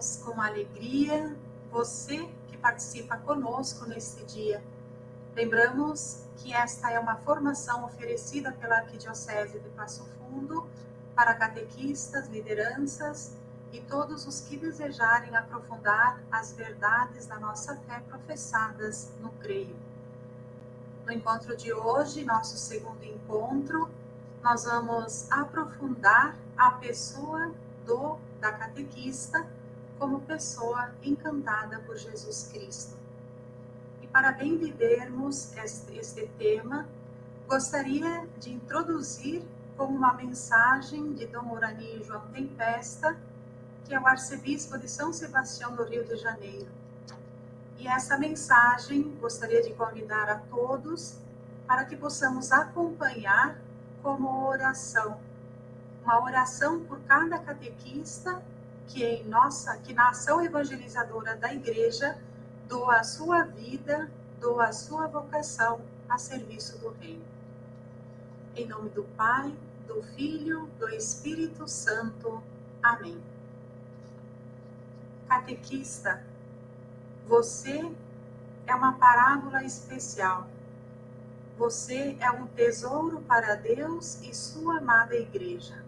Recebemos com alegria você que participa conosco neste dia. Lembramos que esta é uma formação oferecida pela Arquidiocese de Passo Fundo para catequistas, lideranças e todos os que desejarem aprofundar as verdades da nossa fé professadas no Creio. No encontro de hoje, nosso segundo encontro, nós vamos aprofundar a pessoa da catequista como pessoa encantada por Jesus Cristo. E para bem vivermos este tema, gostaria de introduzir como uma mensagem de Dom Urani João Tempesta, que é o arcebispo de São Sebastião do Rio de Janeiro. E essa mensagem gostaria de convidar a todos para que possamos acompanhar como oração. Uma oração por cada catequista que na ação evangelizadora da Igreja doa a sua vida, doa a sua vocação a serviço do Reino. Em nome do Pai, do Filho, do Espírito Santo. Amém. Catequista, você é uma parábola especial. Você é um tesouro para Deus e sua amada Igreja.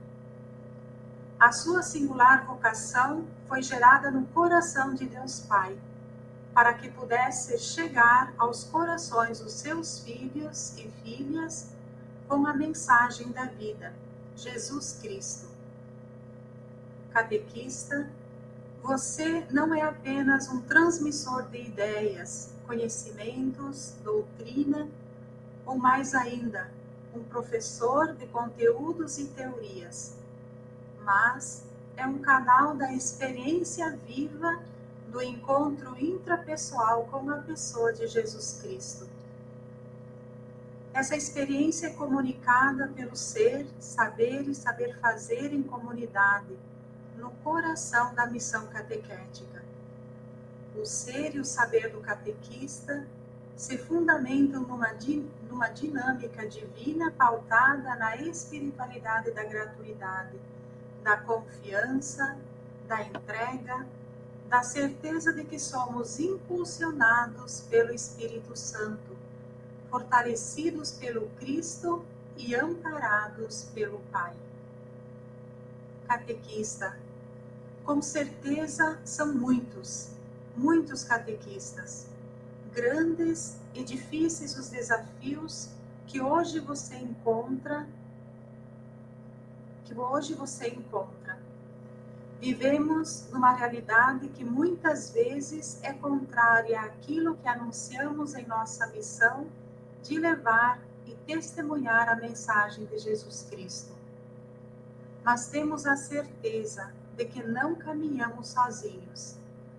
A sua singular vocação foi gerada no coração de Deus Pai, para que pudesse chegar aos corações dos seus filhos e filhas com a mensagem da vida, Jesus Cristo. Catequista, você não é apenas um transmissor de ideias, conhecimentos, doutrina, ou mais ainda, um professor de conteúdos e teorias, mas é um canal da experiência viva do encontro intrapessoal com a pessoa de Jesus Cristo. Essa experiência é comunicada pelo ser, saber e saber fazer em comunidade, no coração da missão catequética. O ser e o saber do catequista se fundamentam numa dinâmica divina pautada na espiritualidade da gratuidade, da confiança, da entrega, da certeza de que somos impulsionados pelo Espírito Santo, fortalecidos pelo Cristo e amparados pelo Pai. Catequista, com certeza são muitos catequistas. Grandes e difíceis os desafios que hoje você encontra. Vivemos numa realidade que muitas vezes é contrária àquilo que anunciamos em nossa missão de levar e testemunhar a mensagem de Jesus Cristo. Mas temos a certeza de que não caminhamos sozinhos.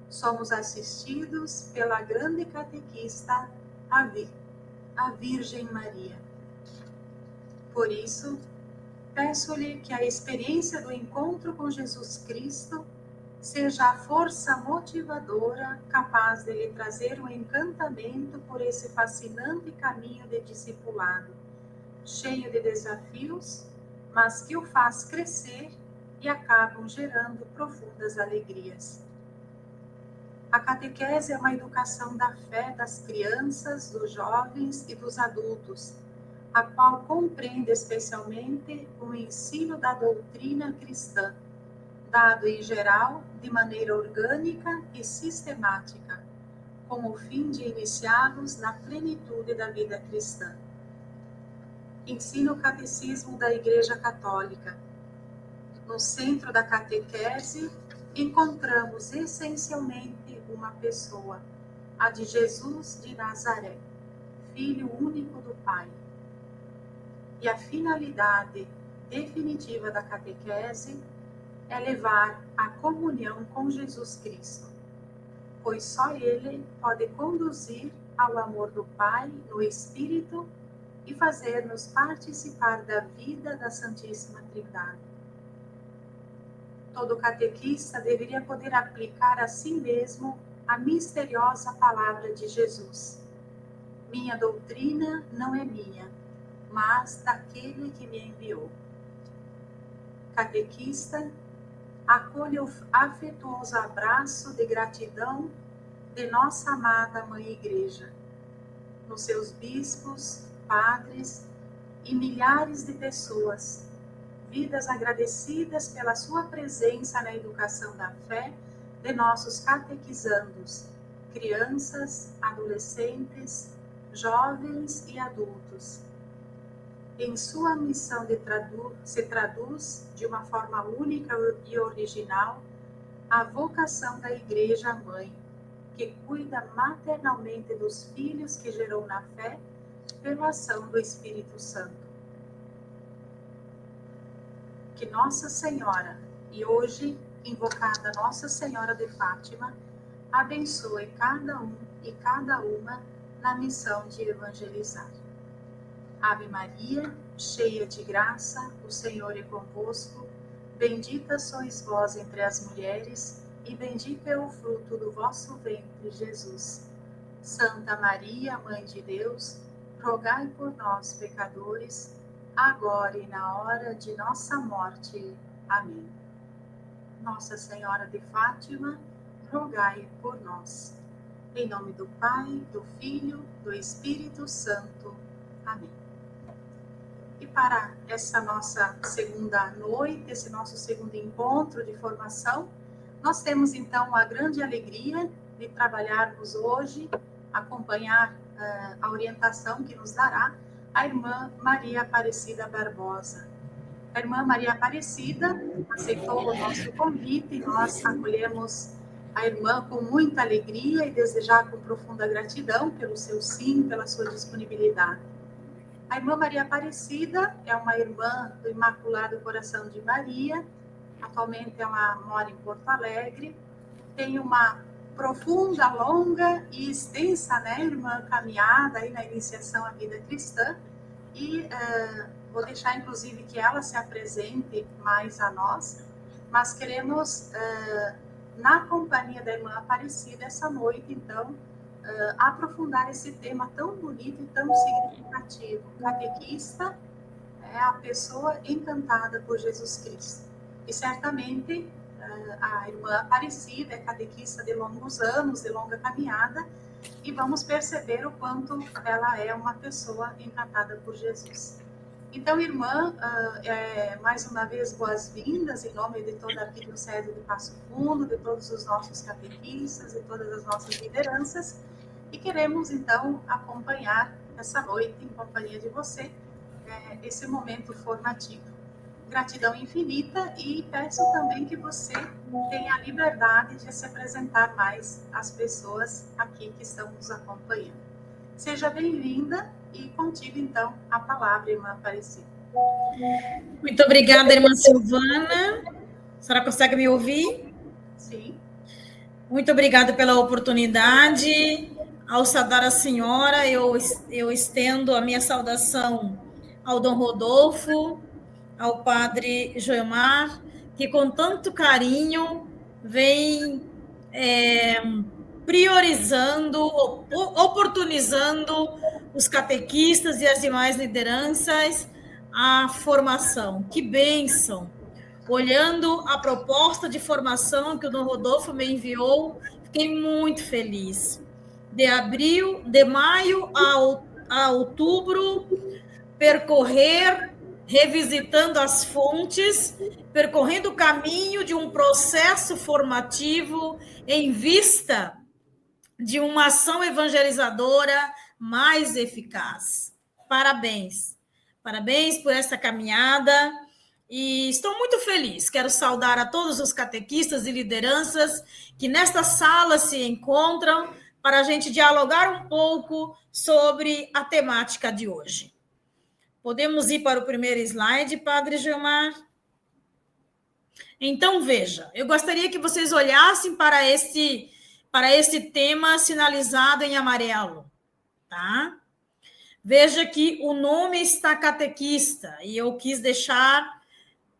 Somos assistidos pela grande catequista, a Virgem Maria. Por isso, peço-lhe que a experiência do encontro com Jesus Cristo seja a força motivadora capaz de lhe trazer um encantamento por esse fascinante caminho de discipulado, cheio de desafios, mas que o faz crescer e acabam gerando profundas alegrias. A catequese é uma educação da fé das crianças, dos jovens e dos adultos, a qual compreende especialmente o ensino da doutrina cristã, dado em geral de maneira orgânica e sistemática, com o fim de iniciá-los na plenitude da vida cristã. Ensina o Catecismo da Igreja Católica. No centro da catequese, encontramos essencialmente uma pessoa, a de Jesus de Nazaré, Filho único do Pai. E a finalidade definitiva da catequese é levar a comunhão com Jesus Cristo, pois só Ele pode conduzir ao amor do Pai no Espírito e fazer-nos participar da vida da Santíssima Trindade. Todo catequista deveria poder aplicar a si mesmo a misteriosa palavra de Jesus. Minha doutrina não é minha, mas daquele que me enviou. Catequista, acolha o afetuoso abraço de gratidão de nossa amada Mãe Igreja, nos seus bispos, padres e milhares de pessoas, vidas agradecidas pela sua presença na educação da fé de nossos catequizandos, crianças, adolescentes, jovens e adultos. Em sua missão se traduz de uma forma única e original a vocação da Igreja Mãe, que cuida maternalmente dos filhos que gerou na fé pela ação do Espírito Santo. Que Nossa Senhora, e hoje invocada Nossa Senhora de Fátima, abençoe cada um e cada uma na missão de evangelizar. Ave Maria, cheia de graça, o Senhor é convosco. Bendita sois vós entre as mulheres, e bendito é o fruto do vosso ventre, Jesus. Santa Maria, Mãe de Deus, rogai por nós, pecadores, agora e na hora de nossa morte. Amém. Nossa Senhora de Fátima, rogai por nós. Em nome do Pai, do Filho, do Espírito Santo. Amém. E para essa nossa segunda noite, esse nosso segundo encontro de formação, nós temos então a grande alegria de trabalharmos hoje, acompanhar a orientação que nos dará a irmã Maria Aparecida Barbosa. A irmã Maria Aparecida aceitou o nosso convite e nós acolhemos a irmã com muita alegria e desejar com profunda gratidão pelo seu sim, pela sua disponibilidade. A irmã Maria Aparecida é uma irmã do Imaculado Coração de Maria. Atualmente ela mora em Porto Alegre. Tem uma profunda, longa e extensa, irmã, caminhada aí na iniciação à vida cristã. E vou deixar, inclusive, que ela se apresente mais a nós. Mas queremos, na companhia da irmã Aparecida, essa noite, então, aprofundar esse tema tão bonito e tão significativo. Catequista é a pessoa encantada por Jesus Cristo. E certamente a irmã Aparecida é catequista de longos anos, de longa caminhada, e vamos perceber o quanto ela é uma pessoa encantada por Jesus. Então, irmã, mais uma vez, boas-vindas em nome de toda a Arquidiocese de Passo Fundo, de todos os nossos catequistas, de todas as nossas lideranças, e queremos, então, acompanhar essa noite, em companhia de você, esse momento formativo. Gratidão infinita e peço também que você tenha a liberdade de se apresentar mais às pessoas aqui que estão nos acompanhando. Seja bem-vinda e contigo, então, a palavra, irmã Aparecida. Muito obrigada, irmã Silvana. A senhora consegue me ouvir? Sim. Muito obrigada pela oportunidade. Ao saudar a senhora, eu estendo a minha saudação ao Dom Rodolfo, ao Padre Joemar, que com tanto carinho vem priorizando, oportunizando os catequistas e as demais lideranças a formação. Que bênção! Olhando a proposta de formação que o Dom Rodolfo me enviou, fiquei muito feliz. De maio a outubro, percorrer, revisitando as fontes, percorrendo o caminho de um processo formativo em vista de uma ação evangelizadora mais eficaz. Parabéns. Parabéns por essa caminhada. E estou muito feliz. Quero saudar a todos os catequistas e lideranças que nesta sala se encontram para a gente dialogar um pouco sobre a temática de hoje. Podemos ir para o primeiro slide, Padre Gilmar? Então, veja, eu gostaria que vocês olhassem para esse tema sinalizado em amarelo, tá? Veja que o nome está catequista, e eu quis deixar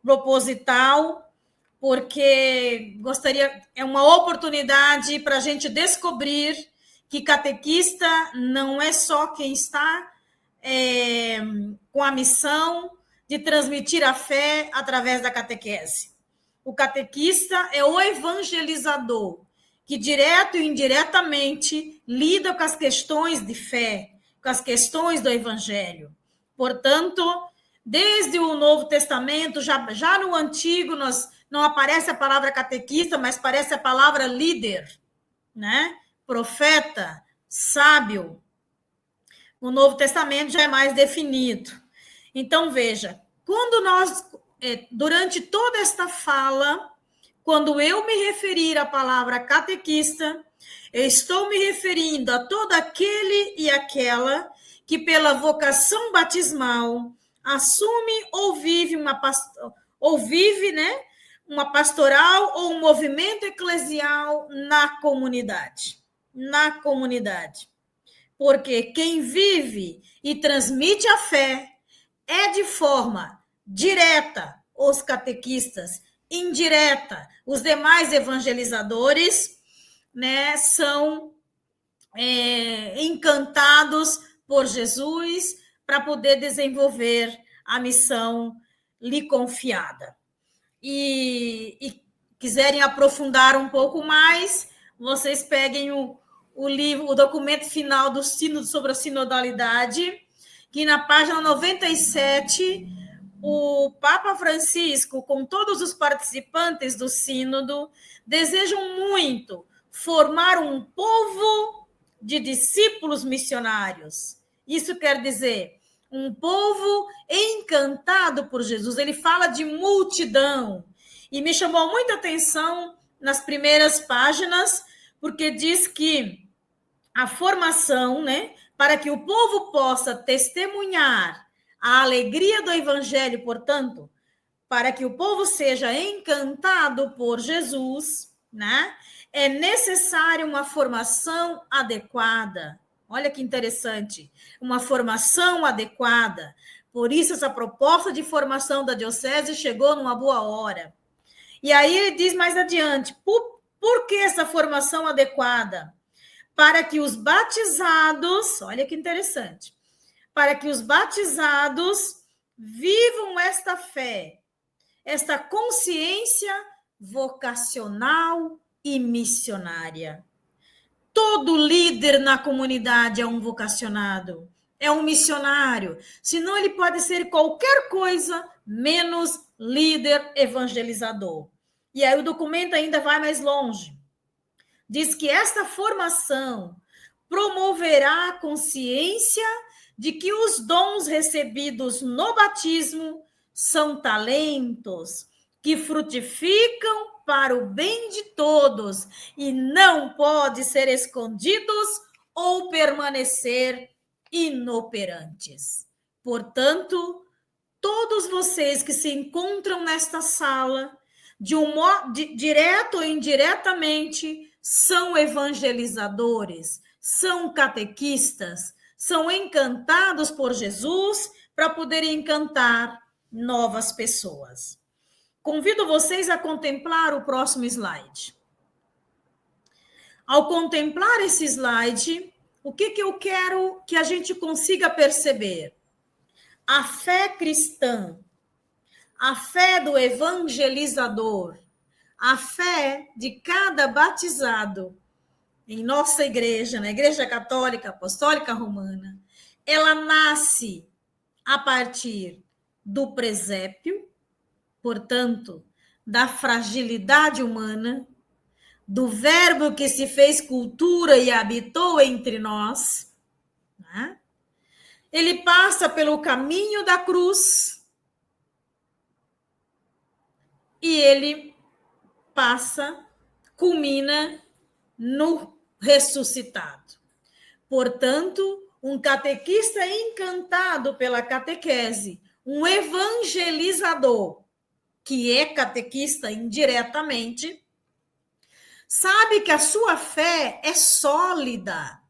proposital, porque é uma oportunidade para a gente descobrir que catequista não é só quem está com a missão de transmitir a fé através da catequese. O catequista é o evangelizador, que direto e indiretamente lida com as questões de fé, com as questões do evangelho. Portanto, desde o Novo Testamento, já no Antigo, não aparece a palavra catequista, mas aparece a palavra líder, né? Profeta, sábio. O Novo Testamento já é mais definido. Então, veja, quando durante toda esta fala, quando eu me referir à palavra catequista, eu estou me referindo a todo aquele e aquela que, pela vocação batismal, assume ou vive uma pastoral ou um movimento eclesial na comunidade. Na comunidade. Porque quem vive e transmite a fé é de forma direta os catequistas, indireta os demais evangelizadores, né, são encantados por Jesus para poder desenvolver a missão lhe confiada. E quiserem aprofundar um pouco mais, vocês peguem o livro, o documento final do Sínodo sobre a sinodalidade, que na página 97, o Papa Francisco, com todos os participantes do sínodo, desejam muito formar um povo de discípulos missionários. Isso quer dizer, um povo encantado por Jesus. Ele fala de multidão. E me chamou muita atenção nas primeiras páginas, porque diz que a formação, né, para que o povo possa testemunhar a alegria do evangelho, portanto, para que o povo seja encantado por Jesus, né, é necessária uma formação adequada. Olha que interessante, uma formação adequada. Por isso, essa proposta de formação da diocese chegou numa boa hora. E aí ele diz mais adiante, por que essa formação adequada? Para que os batizados, olha que interessante, para que os batizados vivam esta fé, esta consciência vocacional e missionária. Todo líder na comunidade é um vocacionado, é um missionário, senão ele pode ser qualquer coisa menos líder evangelizador. E aí o documento ainda vai mais longe. Diz que esta formação promoverá a consciência de que os dons recebidos no batismo são talentos que frutificam para o bem de todos e não podem ser escondidos ou permanecer inoperantes. Portanto, todos vocês que se encontram nesta sala, direto ou indiretamente, são evangelizadores, são catequistas, são encantados por Jesus para poderem encantar novas pessoas. Convido vocês a contemplar o próximo slide. Ao contemplar esse slide, o que eu quero que a gente consiga perceber? A fé cristã, a fé do evangelizador, a fé de cada batizado em nossa igreja, na Igreja Católica Apostólica Romana, ela nasce a partir do presépio, portanto, da fragilidade humana, do verbo que se fez cultura e habitou entre nós, né? Ele passa pelo caminho da cruz e ele culmina no ressuscitado. Portanto, um catequista encantado pela catequese, um evangelizador, que é catequista indiretamente, sabe que a sua fé é sólida.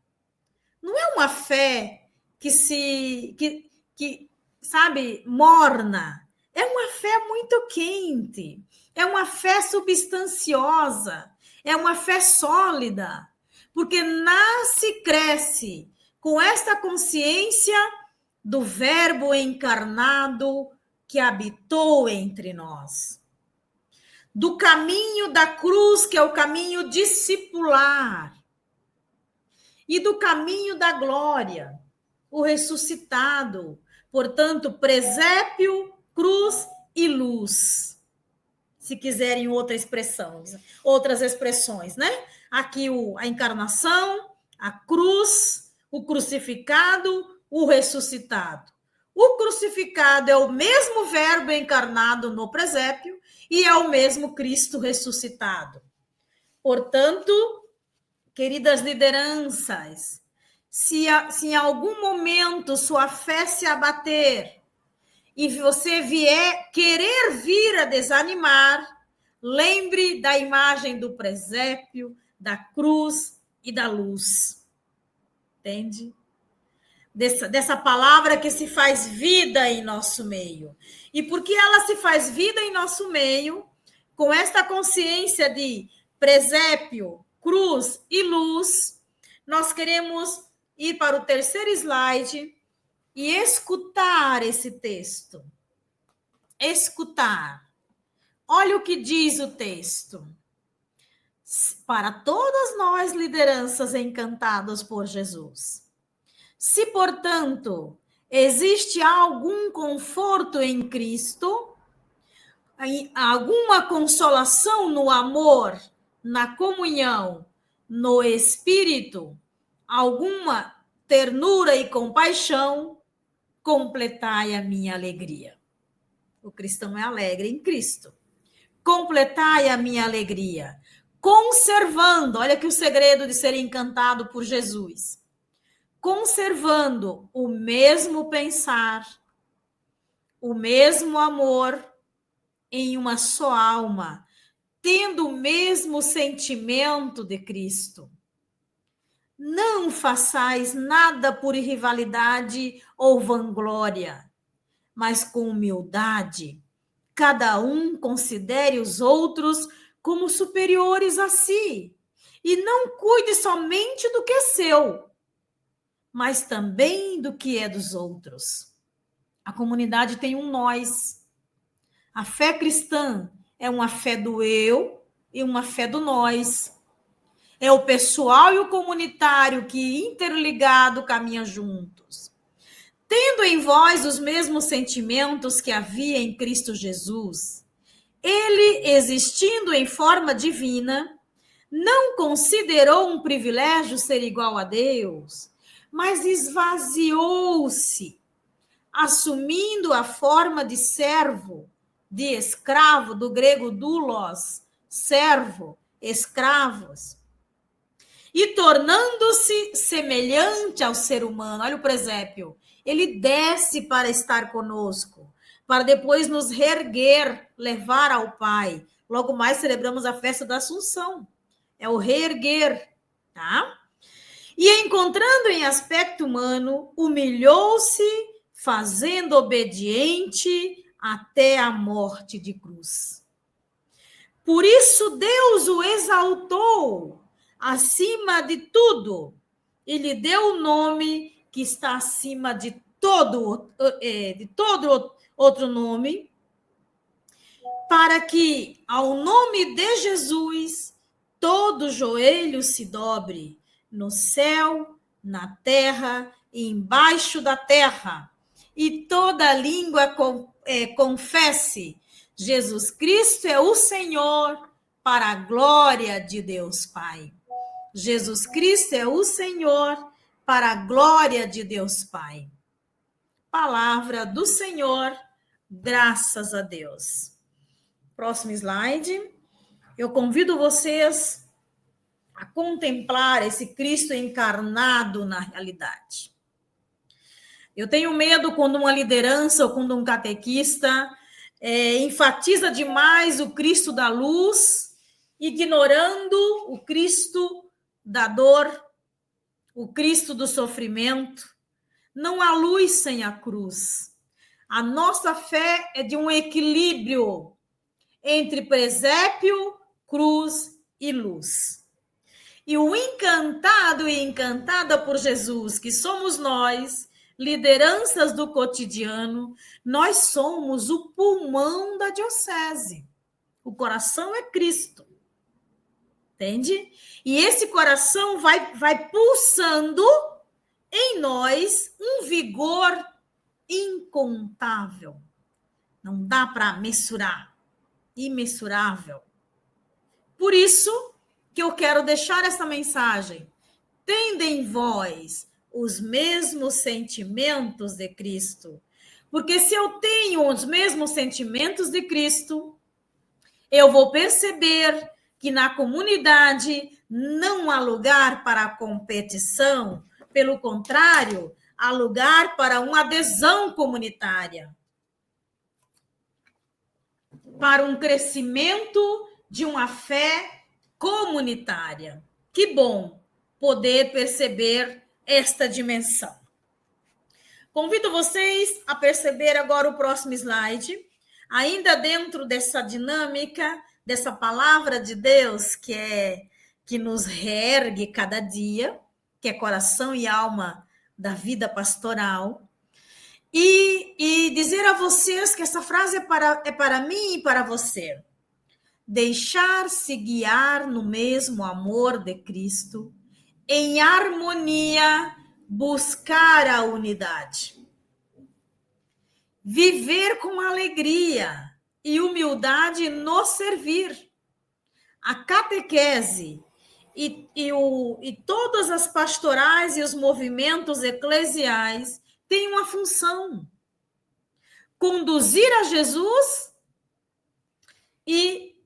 Não é uma fé que sabe, morna. É uma fé muito quente. É uma fé substanciosa. É uma fé sólida. Porque nasce e cresce com esta consciência do Verbo encarnado que habitou entre nós. do caminho da cruz, que é o caminho discipular, e do caminho da glória, o ressuscitado. Portanto, presépio, cruz e luz. Se quiserem outras expressões, né? Aqui a encarnação, a cruz, o crucificado, o ressuscitado. O crucificado é o mesmo verbo encarnado no presépio e é o mesmo Cristo ressuscitado. Portanto, queridas lideranças, se em algum momento sua fé se abater e você querer vir a desanimar, lembre da imagem do presépio, da cruz e da luz. Entende? Dessa palavra que se faz vida em nosso meio. E porque ela se faz vida em nosso meio, com esta consciência de presépio, cruz e luz, nós queremos ir para o terceiro slide e escutar esse texto. Escutar. Olha o que diz o texto. Para todas nós, lideranças encantadas por Jesus. Se, portanto, existe algum conforto em Cristo, alguma consolação no amor, na comunhão, no Espírito, alguma ternura e compaixão, completai a minha alegria. O cristão é alegre em Cristo. Completai a minha alegria, conservando, olha aqui o segredo de ser encantado por Jesus, conservando o mesmo pensar, o mesmo amor em uma só alma, tendo o mesmo sentimento de Cristo. Não façais nada por rivalidade ou vanglória, mas com humildade, cada um considere os outros como superiores a si, e não cuide somente do que é seu, mas também do que é dos outros. A comunidade tem um nós. A fé cristã é uma fé do eu e uma fé do nós. É o pessoal e o comunitário que, interligado, caminham juntos. Tendo em vós os mesmos sentimentos que havia em Cristo Jesus, ele, existindo em forma divina, não considerou um privilégio ser igual a Deus, mas esvaziou-se, assumindo a forma de servo, de escravo, do grego doulos, servo, escravos, e tornando-se semelhante ao ser humano. Olha o presépio. Ele desce para estar conosco, para depois nos reerguer, levar ao Pai. Logo mais celebramos a festa da Assunção. É o reerguer, tá? E encontrando em aspecto humano, humilhou-se, fazendo obediente até a morte de cruz. Por isso Deus o exaltou acima de tudo e lhe deu o nome que está acima de todo outro nome, para que ao nome de Jesus todo joelho se dobre, no céu, na terra e embaixo da terra, e toda língua confesse: Jesus Cristo é o Senhor, para a glória de Deus Pai. Jesus Cristo é o Senhor, para a glória de Deus Pai. Palavra do Senhor, graças a Deus. Próximo slide. Eu convido vocês a contemplar esse Cristo encarnado na realidade. Eu tenho medo quando uma liderança ou quando um catequista enfatiza demais o Cristo da luz, ignorando o Cristo da dor, o Cristo do sofrimento. Não há luz sem a cruz. A nossa fé é de um equilíbrio entre presépio, cruz e luz. E o encantado e encantada por Jesus, que somos nós, lideranças do cotidiano, nós somos o pulmão da diocese. O coração é Cristo. Entende? E esse coração vai pulsando em nós um vigor incontável. Não dá para mensurar. Imensurável. Por isso que eu quero deixar essa mensagem. Tende em vós os mesmos sentimentos de Cristo. Porque se eu tenho os mesmos sentimentos de Cristo, eu vou perceber que na comunidade não há lugar para a competição, pelo contrário, há lugar para uma adesão comunitária, para um crescimento de uma fé comunitária. Que bom poder perceber esta dimensão. Convido vocês a perceber agora o próximo slide, ainda dentro dessa dinâmica, dessa palavra de Deus que nos reergue cada dia, que é coração e alma da vida pastoral, e dizer a vocês que essa frase é para mim e para você. Deixar-se guiar no mesmo amor de Cristo, em harmonia, buscar a unidade. Viver com alegria e humildade no servir. A catequese e todas as pastorais e os movimentos eclesiais têm uma função: conduzir a Jesus e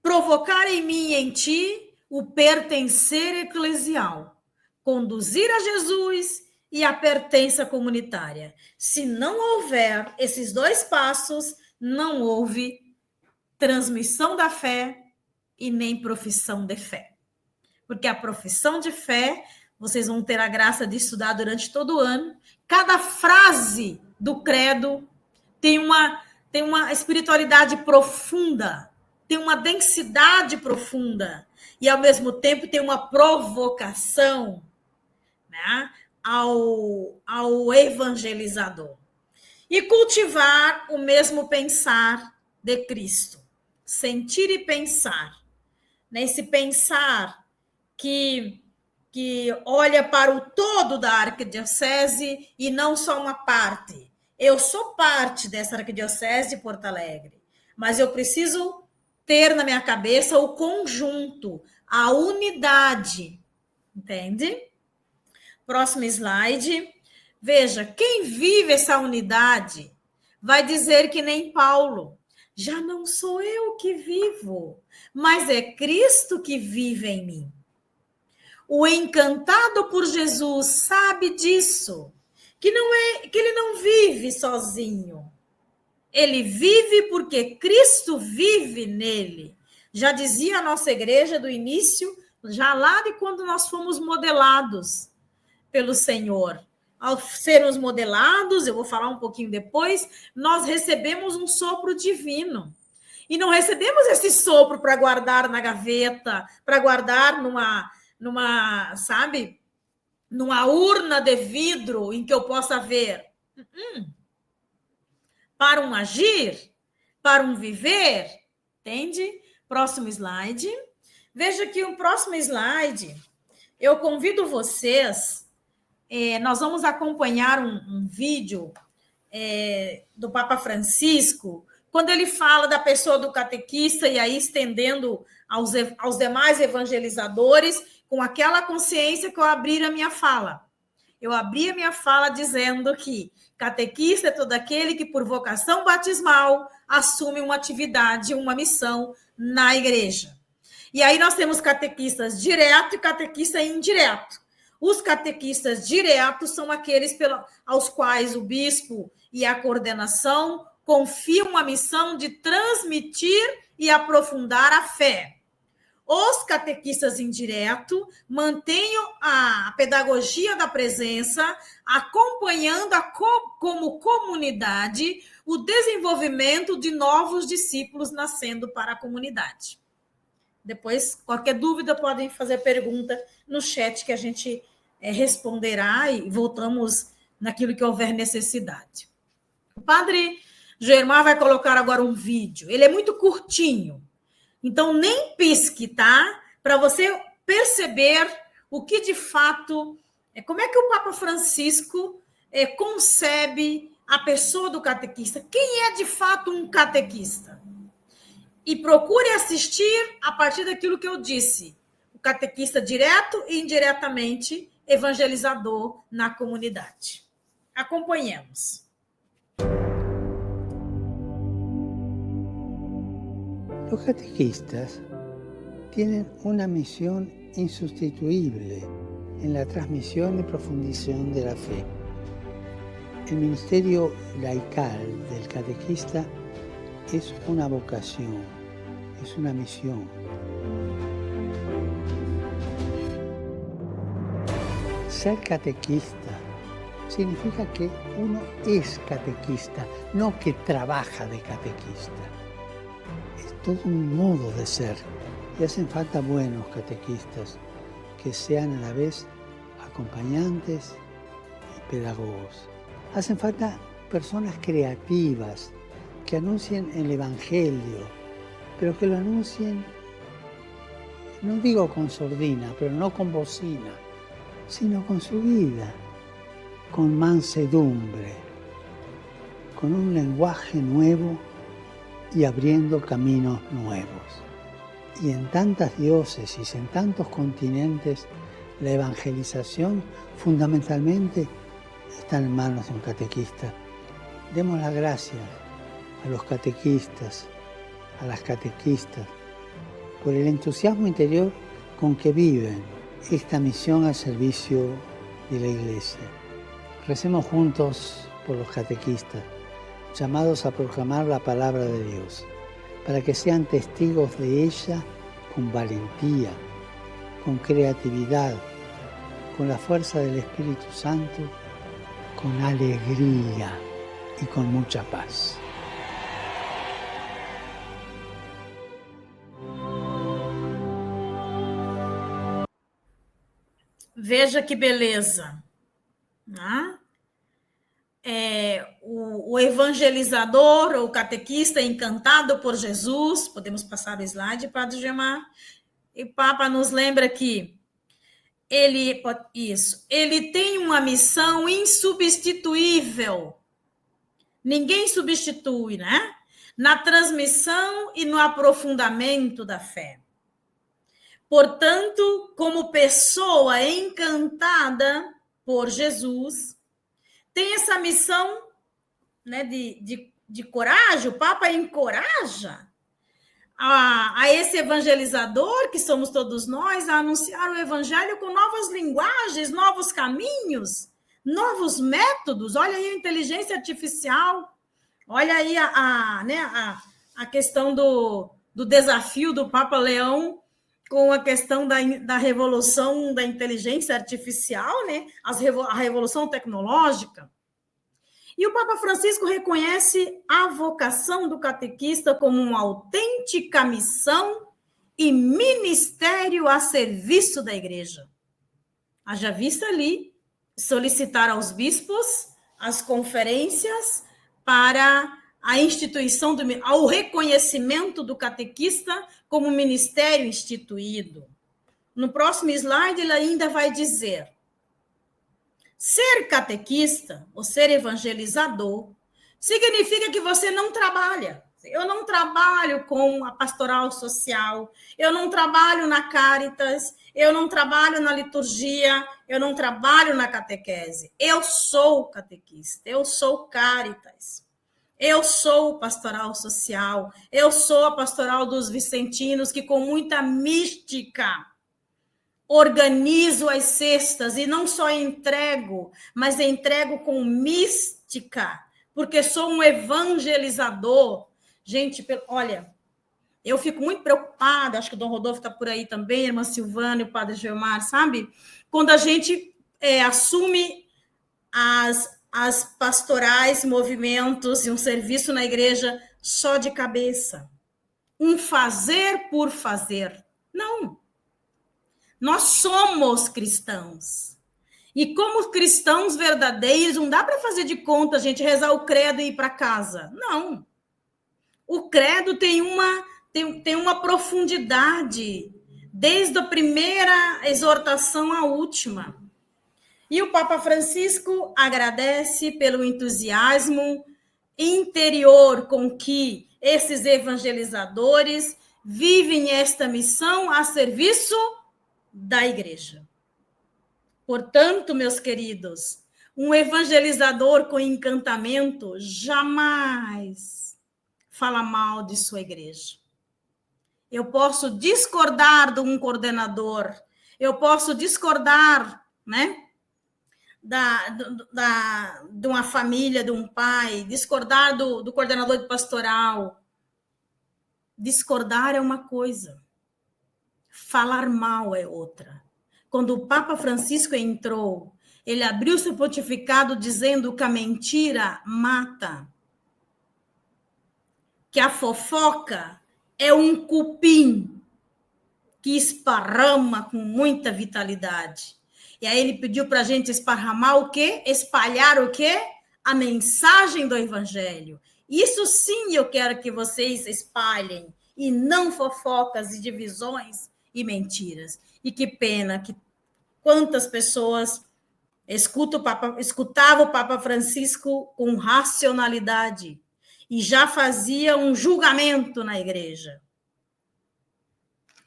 provocar em mim e em ti o pertencer eclesial. Conduzir a Jesus e a pertença comunitária. Se não houver esses dois passos, não houve transmissão da fé e nem profissão de fé. Porque a profissão de fé, vocês vão ter a graça de estudar durante todo o ano. Cada frase do credo tem uma espiritualidade profunda, tem uma densidade profunda e, ao mesmo tempo, tem uma provocação, né, ao evangelizador. E cultivar o mesmo pensar de Cristo. Sentir e pensar. Nesse pensar que olha para o todo da arquidiocese e não só uma parte. Eu sou parte dessa arquidiocese de Porto Alegre, mas eu preciso ter na minha cabeça o conjunto, a unidade. Entende? Próximo slide. Veja, quem vive essa unidade vai dizer que nem Paulo. Já não sou eu que vivo, mas é Cristo que vive em mim. O encantado por Jesus sabe disso, que ele não vive sozinho. Ele vive porque Cristo vive nele. Já dizia a nossa igreja do início, já lá de quando nós fomos modelados pelo Senhor. Ao sermos modelados, eu vou falar um pouquinho depois, nós recebemos um sopro divino. E não recebemos esse sopro para guardar na gaveta, para guardar numa, sabe, numa urna de vidro em que eu possa ver. Para um agir, para um viver, entende? Próximo slide. Veja que o próximo slide, eu convido vocês, nós vamos acompanhar um vídeo do Papa Francisco, quando ele fala da pessoa do catequista e aí estendendo aos demais evangelizadores, com aquela consciência que eu abri a minha fala. Eu abri a minha fala dizendo que catequista é todo aquele que, por vocação batismal, assume uma atividade, uma missão na igreja. E aí nós temos catequistas direto e catequista indireto. Os catequistas diretos são aqueles aos quais o bispo e a coordenação confiam a missão de transmitir e aprofundar a fé. Os catequistas indiretos mantêm a pedagogia da presença, acompanhando como comunidade o desenvolvimento de novos discípulos nascendo para a comunidade. Depois, qualquer dúvida, podem fazer pergunta no chat que a gente responderá e voltamos naquilo que houver necessidade. O padre Germar vai colocar agora um vídeo. Ele é muito curtinho. Então, nem pisque, tá? Para você perceber o que de fato... Como é que o Papa Francisco concebe a pessoa do catequista? Quem é de fato um catequista? E procure assistir a partir daquilo que eu disse. O catequista direto e indiretamente evangelizador na comunidade. Acompanhemos. Los catequistas tienen una misión insustituible en la transmisión y profundización de la fe. El ministerio laical del catequista es una vocación, es una misión. Ser catequista significa que uno es catequista, no que trabaja de catequista. Es todo un modo de ser y hacen falta buenos catequistas que sean a la vez acompañantes y pedagogos. Hacen falta personas creativas que anuncien el Evangelio, pero que lo anuncien, no digo con sordina, pero no con bocina, sino con su vida, con mansedumbre, con un lenguaje nuevo y abriendo caminos nuevos. Y en tantas diócesis, en tantos continentes, la evangelización fundamentalmente está en manos de un catequista. Demos las gracias a los catequistas, a las catequistas, por el entusiasmo interior con que viven esta misión al servicio de la Iglesia. Recemos juntos por los catequistas, llamados a proclamar la palabra de Dios, para que sean testigos de ella con valentía, con creatividad, con la fuerza del Espíritu Santo, con alegría y con mucha paz. Veja que beleza, né? O evangelizador, ou catequista encantado por Jesus, podemos passar o slide, Padre Germar, e o Papa nos lembra que ele tem uma missão insubstituível, ninguém substitui, né? Na transmissão e no aprofundamento da fé. Portanto, como pessoa encantada por Jesus, tem essa missão, né, de coragem. O Papa encoraja a esse evangelizador, que somos todos nós, a anunciar o evangelho com novas linguagens, novos caminhos, novos métodos. Olha aí a inteligência artificial, olha aí a questão do desafio do Papa Leão com a questão da revolução da inteligência artificial, né? A revolução tecnológica. E o Papa Francisco reconhece a vocação do catequista como uma autêntica missão e ministério a serviço da Igreja. Haja vista ali solicitar aos bispos as conferências para a instituição, ao reconhecimento do catequista como ministério instituído. No próximo slide, ele ainda vai dizer: ser catequista, ou ser evangelizador, significa que você não trabalha. Eu não trabalho com a pastoral social, eu não trabalho na Caritas, eu não trabalho na liturgia, eu não trabalho na catequese. Eu sou catequista, eu sou Caritas. Eu sou pastoral social, eu sou a pastoral dos vicentinos, que com muita mística organizo as cestas e não só entrego, mas entrego com mística, porque sou um evangelizador. Gente, olha, eu fico muito preocupada, acho que o Dom Rodolfo está por aí também, a irmã Silvana e o Padre Gilmar, sabe? Quando a gente assume as pastorais, movimentos e um serviço na igreja só de cabeça. Um fazer por fazer. Não. Nós somos cristãos. E como cristãos verdadeiros, não dá para fazer de conta a gente rezar o credo e ir para casa. Não. O credo tem uma profundidade, desde a primeira exortação à última. E o Papa Francisco agradece pelo entusiasmo interior com que esses evangelizadores vivem esta missão a serviço da Igreja. Portanto, meus queridos, um evangelizador com encantamento jamais fala mal de sua igreja. Eu posso discordar de um coordenador, eu posso discordar, né, de uma família, de um pai, discordar do coordenador de pastoral. Discordar é uma coisa, falar mal é outra. Quando o Papa Francisco entrou, ele abriu seu pontificado dizendo que a mentira mata, que a fofoca é um cupim que esparrama com muita vitalidade. E aí ele pediu para a gente esparramar o quê? Espalhar o quê? A mensagem do Evangelho. Isso sim eu quero que vocês espalhem, e não fofocas e divisões e mentiras. E que pena que quantas pessoas escutavam o Papa Francisco com racionalidade e já fazia um julgamento na igreja.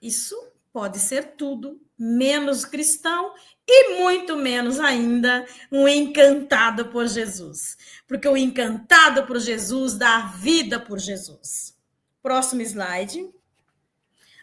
Isso pode ser tudo menos cristão e muito menos ainda um encantado por Jesus. Porque o encantado por Jesus dá a vida por Jesus. Próximo slide.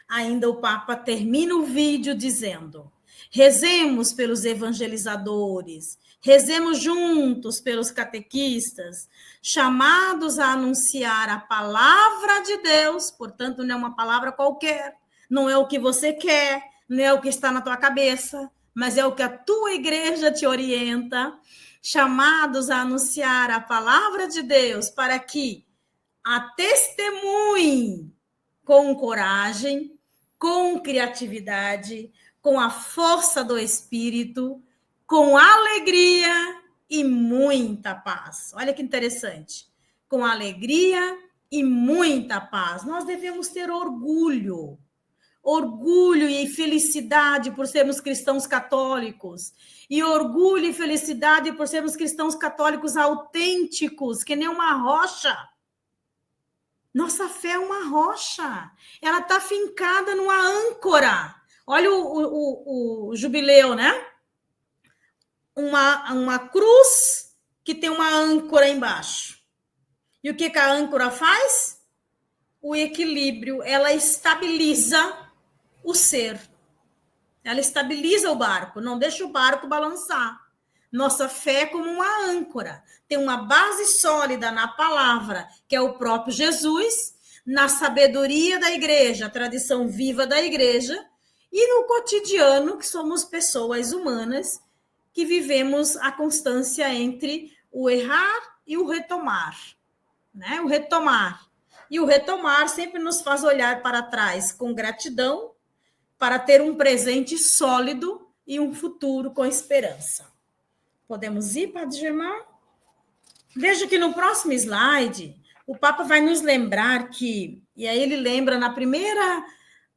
Ainda o Papa termina o vídeo dizendo: rezemos pelos evangelizadores, rezemos juntos pelos catequistas, chamados a anunciar a palavra de Deus, portanto, não é uma palavra qualquer, não é o que você quer, não é o que está na tua cabeça, mas é o que a tua igreja te orienta, chamados a anunciar a palavra de Deus para que a testemunhe com coragem, com criatividade, com a força do Espírito, com alegria e muita paz. Olha que interessante. Com alegria e muita paz. Nós devemos ter orgulho e felicidade por sermos cristãos católicos, e orgulho e felicidade por sermos cristãos católicos autênticos, que nem uma rocha. Nossa fé é uma rocha, ela está fincada numa âncora. Olha o jubileu, né? Uma cruz que tem uma âncora embaixo. E o que a âncora faz? O equilíbrio, ela estabiliza o ser. Ela estabiliza o barco, não deixa o barco balançar. Nossa fé é como uma âncora, tem uma base sólida na palavra, que é o próprio Jesus, na sabedoria da igreja, a tradição viva da igreja, e no cotidiano, que somos pessoas humanas, que vivemos a constância entre o errar e o retomar. Né? O retomar. E o retomar sempre nos faz olhar para trás com gratidão, para ter um presente sólido e um futuro com esperança. Podemos ir, Padre Germán? Veja que no próximo slide, o Papa vai nos lembrar que, e aí ele lembra na primeira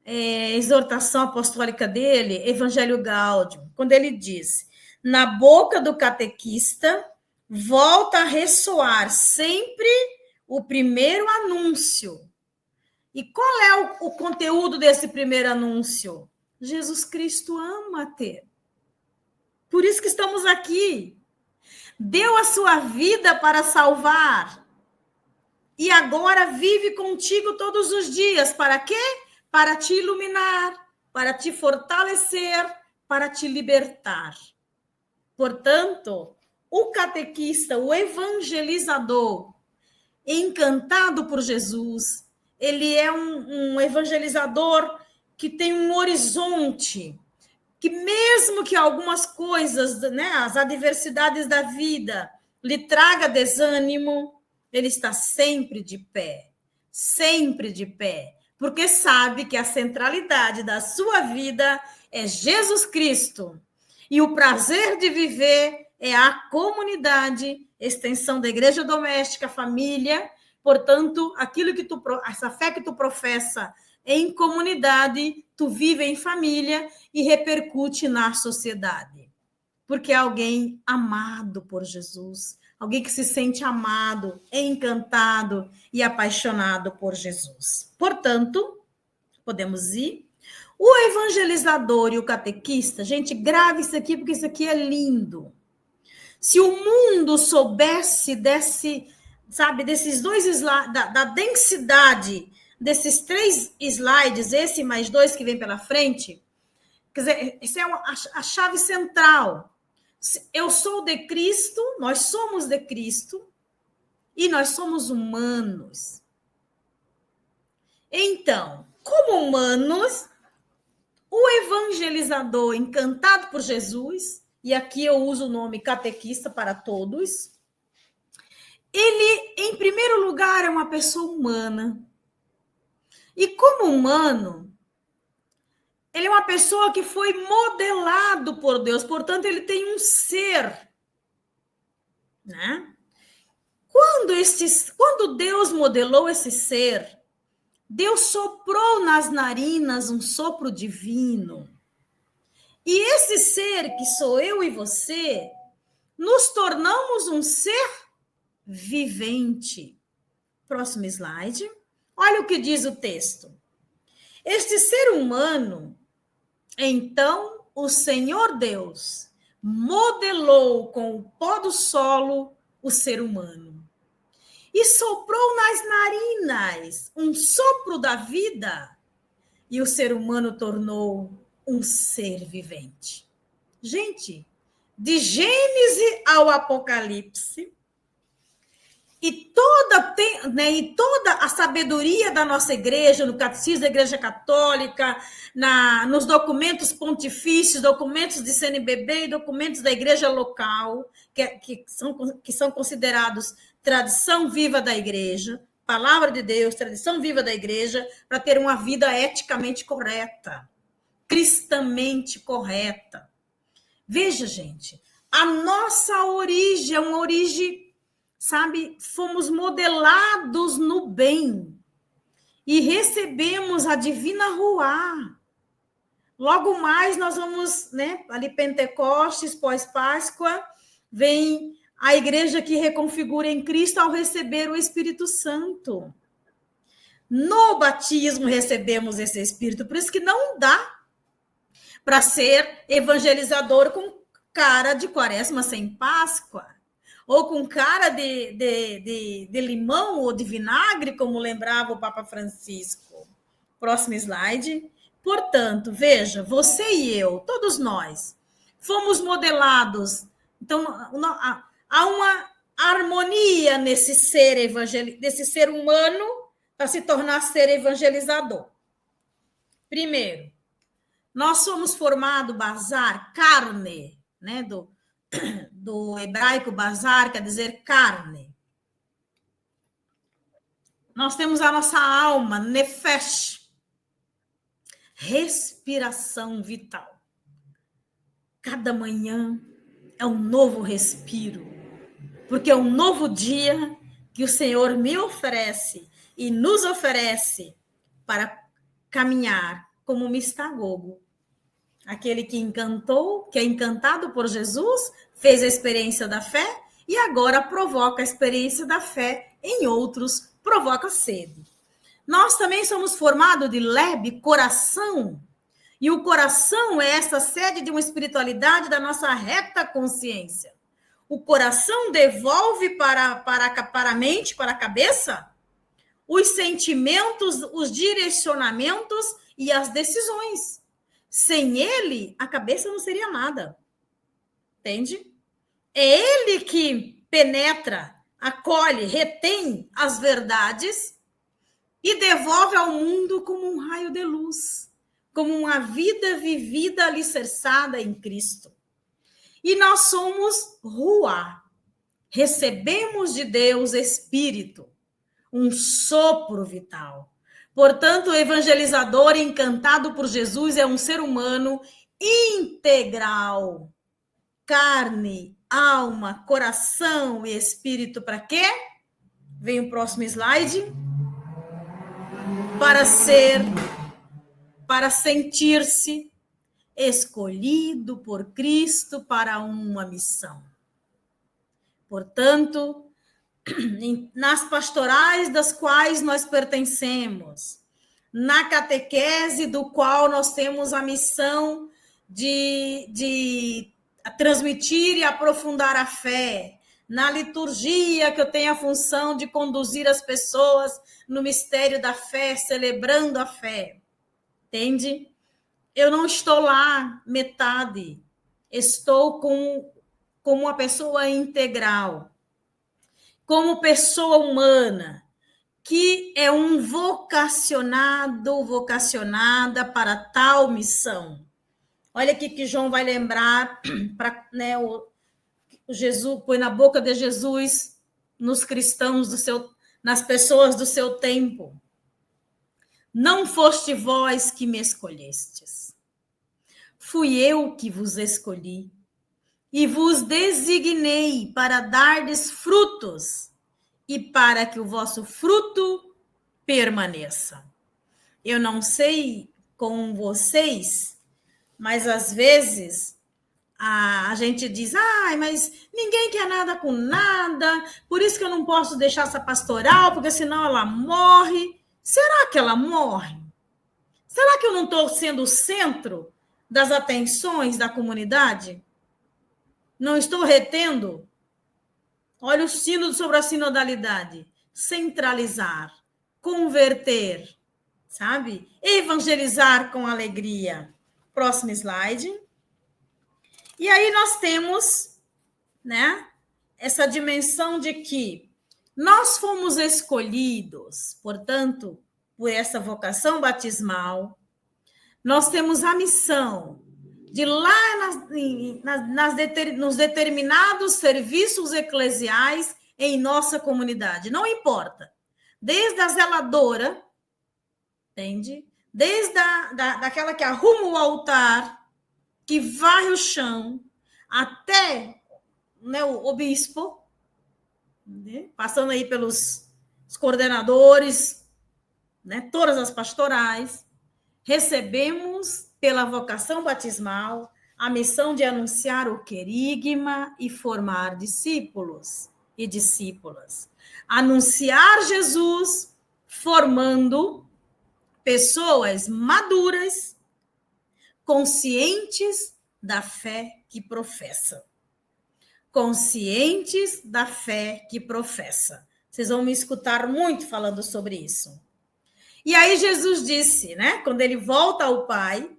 exortação apostólica dele, Evangelho Gaudium, quando ele diz: na boca do catequista volta a ressoar sempre o primeiro anúncio. E qual é o conteúdo desse primeiro anúncio? Jesus Cristo ama-te. Por isso que estamos aqui. Deu a sua vida para salvar. E agora vive contigo todos os dias. Para quê? Para te iluminar, para te fortalecer, para te libertar. Portanto, o catequista, o evangelizador, encantado por Jesus, ele é um evangelizador que tem um horizonte, que mesmo que algumas coisas, né, as adversidades da vida lhe traga desânimo, ele está sempre de pé, porque sabe que a centralidade da sua vida é Jesus Cristo. E o prazer de viver é a comunidade, extensão da igreja doméstica, família. Portanto, essa fé que tu professa em comunidade, tu vive em família e repercute na sociedade. Porque é alguém amado por Jesus, alguém que se sente amado, encantado e apaixonado por Jesus. Portanto, podemos ir. O evangelizador e o catequista, gente, grave isso aqui, porque isso aqui é lindo. Se o mundo soubesse desses dois slides, da densidade desses 3 slides, esse mais 2 que vem pela frente, quer dizer, essa é a chave central. Eu sou de Cristo, nós somos de Cristo, e nós somos humanos. Então, como humanos, o evangelizador encantado por Jesus, e aqui eu uso o nome catequista para todos, ele, em primeiro lugar, é uma pessoa humana. E como humano, ele é uma pessoa que foi modelado por Deus, portanto, ele tem um ser. Né? Quando Deus modelou esse ser, Deus soprou nas narinas um sopro divino. E esse ser, que sou eu e você, nos tornamos um ser vivente. Próximo slide. Olha o que diz o texto. Este ser humano, então, o Senhor Deus modelou com o pó do solo o ser humano. E soprou nas narinas um sopro da vida, e o ser humano tornou um ser vivente. Gente, de Gênesis ao Apocalipse, e toda a sabedoria da nossa igreja, no catecismo da Igreja Católica, nos documentos pontifícios, documentos de CNBB e documentos da igreja local, que são considerados tradição viva da igreja, palavra de Deus, tradição viva da igreja, para ter uma vida eticamente correta, cristamente correta. Veja, gente, a nossa origem é uma origem, sabe, fomos modelados no bem e recebemos a divina Ruá. Logo mais nós vamos, né, ali Pentecostes, pós-Páscoa, vem a igreja que reconfigura em Cristo ao receber o Espírito Santo. No batismo recebemos esse Espírito, por isso que não dá para ser evangelizador com cara de Quaresma sem Páscoa, ou com cara de limão ou de vinagre, como lembrava o Papa Francisco. Próximo slide. Portanto, veja, você e eu, todos nós, fomos modelados. Então, há uma harmonia nesse ser humano para se tornar ser evangelizador. Primeiro, nós somos formados bazar, carne, né, do hebraico bazar, quer dizer carne. Nós temos a nossa alma, nefesh, respiração vital. Cada manhã é um novo respiro, porque é um novo dia que o Senhor me oferece e nos oferece para caminhar como mistagogo. Aquele que é encantado por Jesus, fez a experiência da fé e agora provoca a experiência da fé em outros, provoca sede. Nós também somos formados de lebe, coração, e o coração é essa sede de uma espiritualidade da nossa reta consciência. O coração devolve para a mente, para a cabeça, os sentimentos, os direcionamentos e as decisões. Sem ele, a cabeça não seria nada. Entende? É ele que penetra, acolhe, retém as verdades e devolve ao mundo como um raio de luz, como uma vida vivida alicerçada em Cristo. E nós somos Ruá. Recebemos de Deus Espírito, um sopro vital. Portanto, o evangelizador encantado por Jesus é um ser humano integral. Carne, alma, coração e espírito, para quê? Vem o próximo slide. Para sentir-se escolhido por Cristo para uma missão. Portanto, nas pastorais das quais nós pertencemos, na catequese do qual nós temos a missão de transmitir e aprofundar a fé, na liturgia que eu tenho a função de conduzir as pessoas no mistério da fé, celebrando a fé, entende? Eu não estou lá metade, estou como uma pessoa integral, como pessoa humana, que é um vocacionada para tal missão. Olha aqui que João vai lembrar, né, o Jesus põe na boca de Jesus nos cristãos nas pessoas do seu tempo. Não foste vós que me escolhestes, fui eu que vos escolhi e vos designei para dardes frutos e para que o vosso fruto permaneça. Eu não sei com vocês, mas às vezes a gente diz, mas ninguém quer nada com nada, por isso que eu não posso deixar essa pastoral, porque senão ela morre. Será que ela morre? Será que eu não estou sendo o centro das atenções da comunidade? Não estou retendo? Olha o sino sobre a sinodalidade. Centralizar, converter, sabe? Evangelizar com alegria. Próximo slide. E aí nós temos, né, essa dimensão de que nós fomos escolhidos, portanto, por essa vocação batismal, nós temos a missão de lá nos determinados serviços eclesiais em nossa comunidade. Não importa. Desde a zeladora, entende? Desde daquela que arruma o altar, que varre o chão, até, né, o bispo, né, passando aí pelos coordenadores, né, todas as pastorais, recebemos pela vocação batismal a missão de anunciar o querigma e formar discípulos e discípulas. Anunciar Jesus formando pessoas maduras, conscientes da fé que professa. Conscientes da fé que professa. Vocês vão me escutar muito falando sobre isso. E aí Jesus disse, né, quando ele volta ao Pai,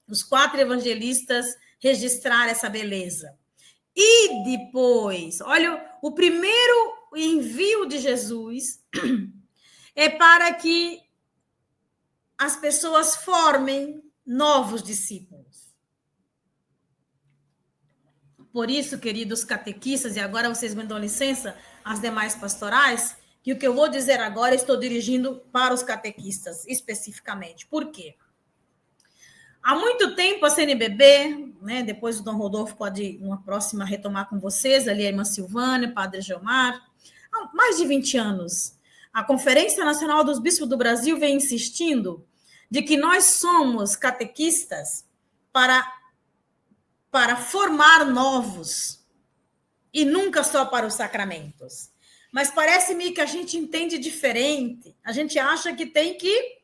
os 4 evangelistas registraram essa beleza. E depois, olha, o primeiro envio de Jesus é para que as pessoas formem novos discípulos. Por isso, queridos catequistas, e agora vocês me dão licença, as demais pastorais, que o que eu vou dizer agora estou dirigindo para os catequistas, especificamente. Por quê? Há muito tempo a CNBB, né, depois o Dom Rodolfo pode, uma próxima, retomar com vocês, ali a irmã Silvânia, Padre Geomar, há mais de 20 anos, a Conferência Nacional dos Bispos do Brasil vem insistindo de que nós somos catequistas para formar novos, e nunca só para os sacramentos. Mas parece-me que a gente entende diferente. A gente acha que tem que,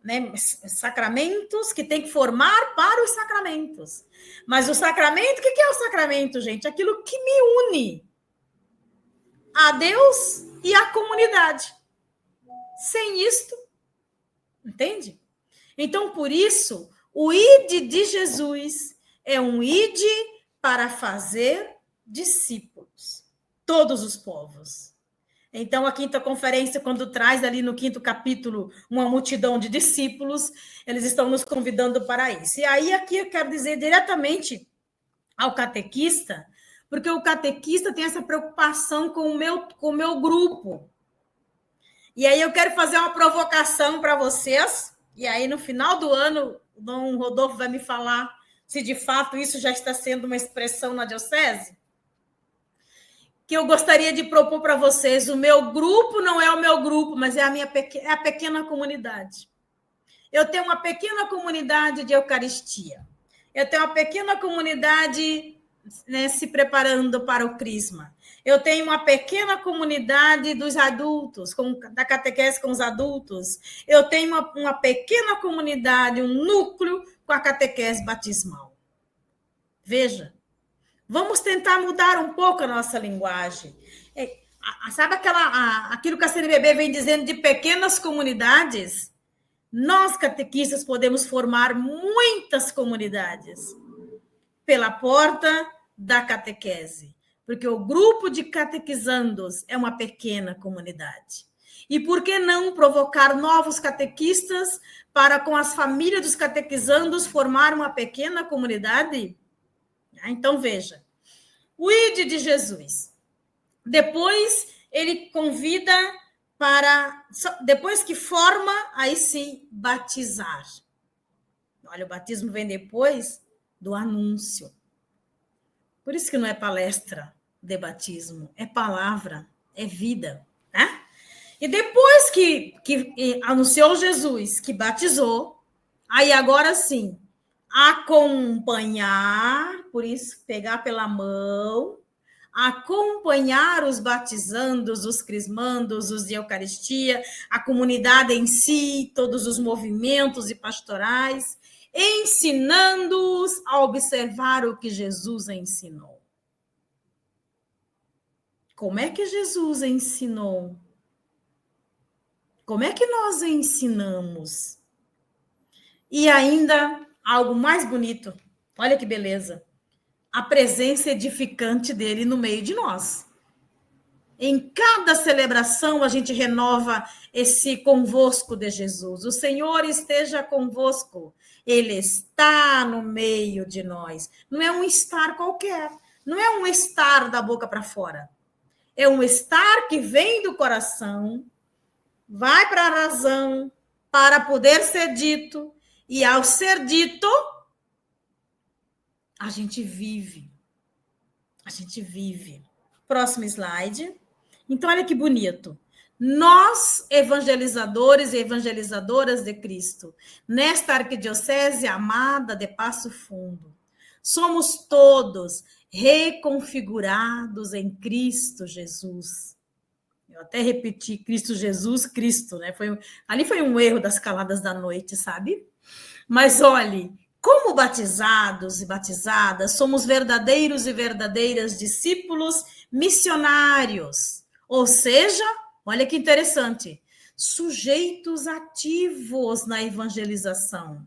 né, sacramentos, que tem que formar para os sacramentos. Mas o sacramento, o que é o sacramento, gente? Aquilo que me une a Deus e à comunidade. Sem isto, entende? Então, por isso, o ide de Jesus é um ide para fazer discípulos, todos os povos. Então, a Quinta Conferência, quando traz ali no 5º capítulo uma multidão de discípulos, eles estão nos convidando para isso. E aí, aqui eu quero dizer diretamente ao catequista, porque o catequista tem essa preocupação com o meu grupo. E aí eu quero fazer uma provocação para vocês, e aí no final do ano O Dom Rodolfo vai me falar se de fato isso já está sendo uma expressão na diocese. Que eu gostaria de propor para vocês. O meu grupo não é o meu grupo, mas é a pequena comunidade. Eu tenho uma pequena comunidade de Eucaristia. Eu tenho uma pequena comunidade, né, se preparando para o Crisma. Eu tenho uma pequena comunidade dos adultos, da catequese com os adultos. Eu tenho uma pequena comunidade, um núcleo com a catequese batismal. Veja, vamos tentar mudar um pouco a nossa linguagem. Sabe aquilo que a CNBB vem dizendo de pequenas comunidades? Nós, catequistas, podemos formar muitas comunidades pela porta da catequese, porque o grupo de catequizandos é uma pequena comunidade. E por que não provocar novos catequistas para, com as famílias dos catequizandos, formar uma pequena comunidade? Então, veja, o ID de Jesus. Depois, ele convida para, depois que forma, aí sim, batizar. Olha, o batismo vem depois do anúncio. Por isso que não é palestra de batismo, é palavra, é vida. Né? E depois que anunciou Jesus, que batizou, aí agora sim, acompanhar, por isso, pegar pela mão, acompanhar os batizandos, os crismandos, os de Eucaristia, a comunidade em si, todos os movimentos e pastorais, ensinando-os a observar o que Jesus ensinou. Como é que Jesus ensinou? Como é que nós ensinamos? E ainda algo mais bonito, olha que beleza, a presença edificante dele no meio de nós. Em cada celebração, a gente renova esse convosco de Jesus. O Senhor esteja convosco. Ele está no meio de nós. Não é um estar qualquer. Não é um estar da boca para fora. É um estar que vem do coração, vai para a razão, para poder ser dito. E ao ser dito, a gente vive. A gente vive. Próximo slide. Então, olha que bonito. Nós, evangelizadores e evangelizadoras de Cristo, nesta arquidiocese amada de Passo Fundo, somos todos reconfigurados em Cristo Jesus. Eu até repeti, Cristo Jesus, Cristo, né? Ali foi um erro das caladas da noite, sabe? Mas olhe, como batizados e batizadas, somos verdadeiros e verdadeiras discípulos missionários. Ou seja, olha que interessante, sujeitos ativos na evangelização.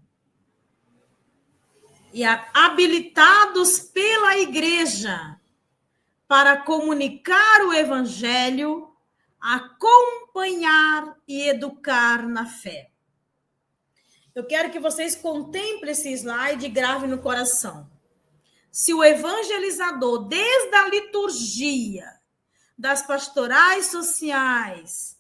E habilitados pela igreja para comunicar o evangelho, acompanhar e educar na fé. Eu quero que vocês contemplem esse slide e gravem no coração. Se o evangelizador, desde a liturgia, das pastorais sociais,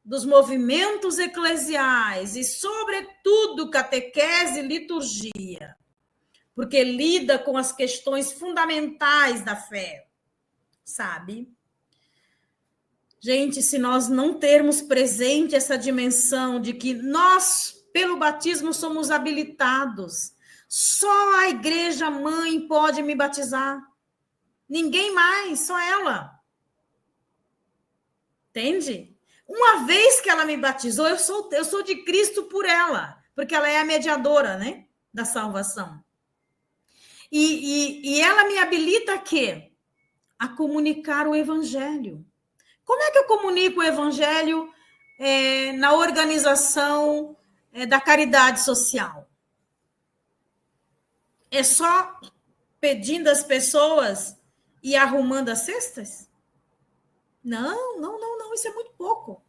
dos movimentos eclesiais e, sobretudo, catequese e liturgia, porque lida com as questões fundamentais da fé, sabe? Gente, se nós não termos presente essa dimensão de que nós, pelo batismo, somos habilitados, só a igreja mãe pode me batizar, ninguém mais, só ela. Entende? Uma vez que ela me batizou, eu sou de Cristo por ela, porque ela é a mediadora, né, da salvação. E ela me habilita a quê? A comunicar o evangelho. Como é que eu comunico o evangelho na organização da caridade social? É só pedindo às pessoas e arrumando as cestas? Não, isso é muito pouco.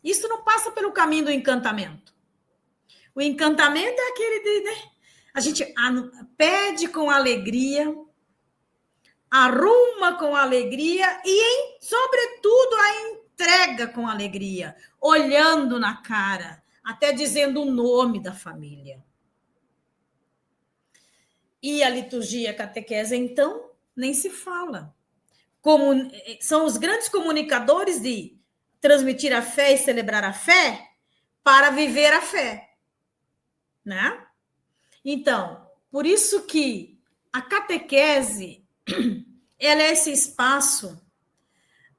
Isso não passa pelo caminho do encantamento. O encantamento é aquele né? A gente pede com alegria, arruma com alegria e, sobretudo, a entrega com alegria, olhando na cara, até dizendo o nome da família. E a liturgia e a catequese, então, nem se fala. Como são os grandes comunicadores de transmitir a fé e celebrar a fé para viver a fé, né? Então, por isso que a catequese, ela é esse espaço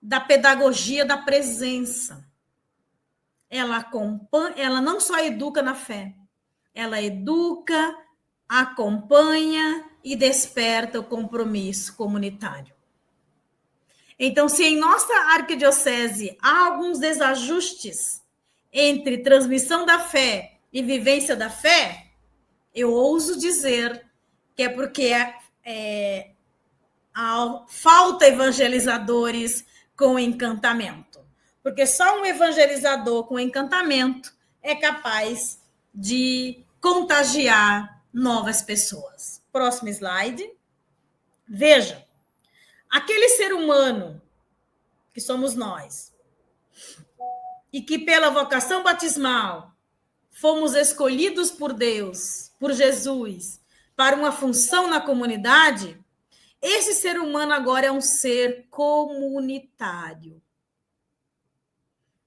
da pedagogia da presença. Ela acompanha, ela não só educa na fé, ela educa, acompanha e desperta o compromisso comunitário. Então, se em nossa arquidiocese há alguns desajustes entre transmissão da fé e vivência da fé, eu ouso dizer que é porque falta evangelizadores com encantamento. Porque só um evangelizador com encantamento é capaz de contagiar novas pessoas. Próximo slide. Veja, aquele ser humano que somos nós, e que pela vocação batismal fomos escolhidos por Deus, por Jesus, para uma função na comunidade, esse ser humano agora é um ser comunitário.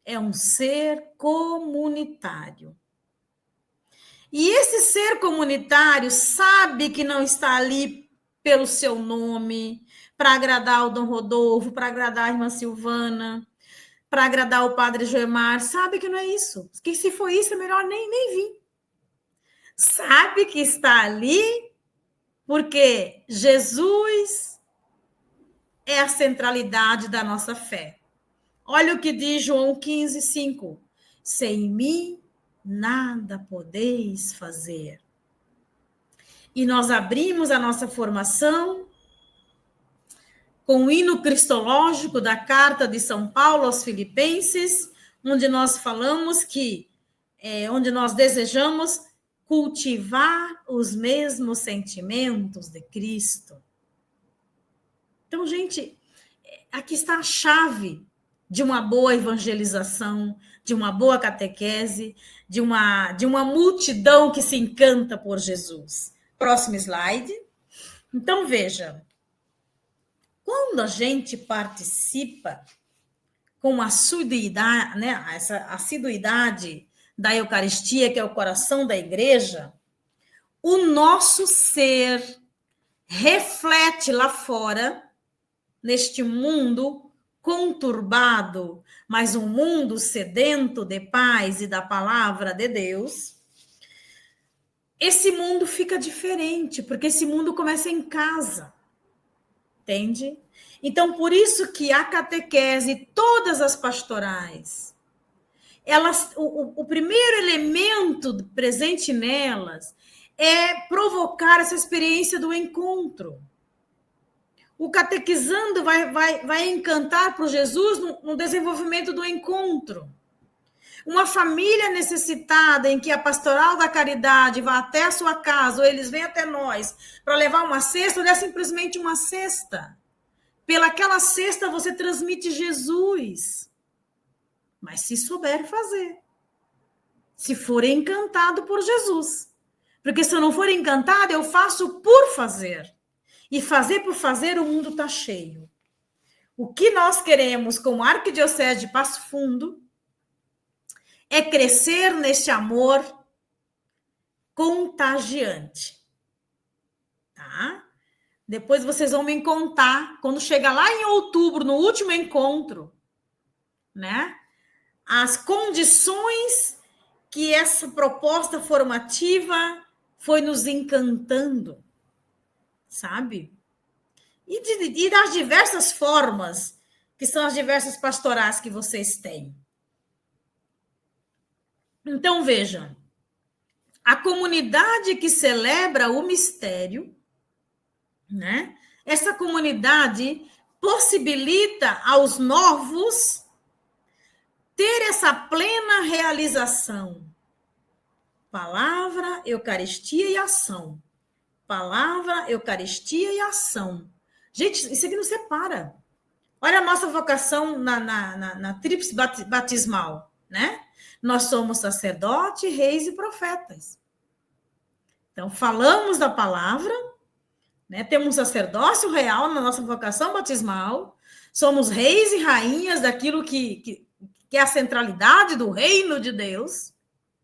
É um ser comunitário. E esse ser comunitário sabe que não está ali pelo seu nome, para agradar o Dom Rodolfo, para agradar a irmã Silvana, para agradar o padre Joemar, sabe que não é isso. Que se for isso, é melhor nem vir. Sabe que está ali porque Jesus é a centralidade da nossa fé. Olha o que diz João 15:5. Sem mim, nada podeis fazer. E nós abrimos a nossa formação com o hino cristológico da carta de São Paulo aos Filipenses, onde nós falamos que, onde nós desejamos cultivar os mesmos sentimentos de Cristo. Então, gente, aqui está a chave de uma boa evangelização, de uma boa catequese, de uma multidão que se encanta por Jesus. Próximo slide. Então, veja, quando a gente participa com assiduidade, né, essa assiduidade da Eucaristia, que é o coração da igreja, o nosso ser reflete lá fora, neste mundo conturbado, mas um mundo sedento de paz e da palavra de Deus. Esse mundo fica diferente, porque esse mundo começa em casa. Entende? Então, por isso que a catequese, todas as pastorais, elas, o primeiro elemento presente nelas é provocar essa experiência do encontro. O catequizando vai encantar para Jesus no desenvolvimento do encontro. Uma família necessitada em que a pastoral da caridade vá até a sua casa, ou eles vêm até nós para levar uma cesta, não é simplesmente uma cesta. Pelaquela cesta você transmite Jesus. Mas se souber fazer. Se for encantado por Jesus. Porque se eu não for encantado, eu faço por fazer. E fazer por fazer, o mundo está cheio. O que nós queremos como Arquidiocese de Passo Fundo é crescer neste amor contagiante. Tá? Depois vocês vão me contar, quando chegar lá em outubro, no último encontro, né? As condições que essa proposta formativa foi nos encantando, sabe? E das diversas formas, que são as diversas pastorais que vocês têm. Então, vejam, a comunidade que celebra o mistério, né? Essa comunidade possibilita aos novos ter essa plena realização. Palavra, Eucaristia e ação. Palavra, Eucaristia e ação. Gente, isso aqui não separa. Olha a nossa vocação na tríplice batismal, né? Nós somos sacerdotes, reis e profetas. Então, falamos da palavra, né? Temos um sacerdócio real na nossa vocação batismal, somos reis e rainhas daquilo que é a centralidade do reino de Deus,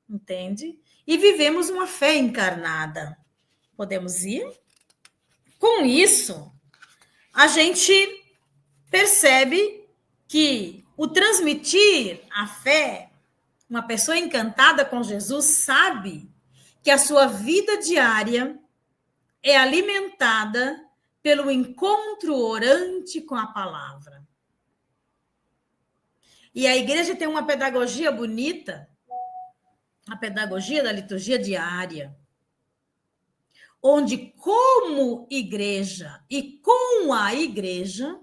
entende? E vivemos uma fé encarnada. Podemos ir? Com isso, a gente percebe que o transmitir a fé, uma pessoa encantada com Jesus sabe que a sua vida diária é alimentada pelo encontro orante com a palavra. E a igreja tem uma pedagogia bonita, a pedagogia da liturgia diária, onde, como igreja e com a igreja,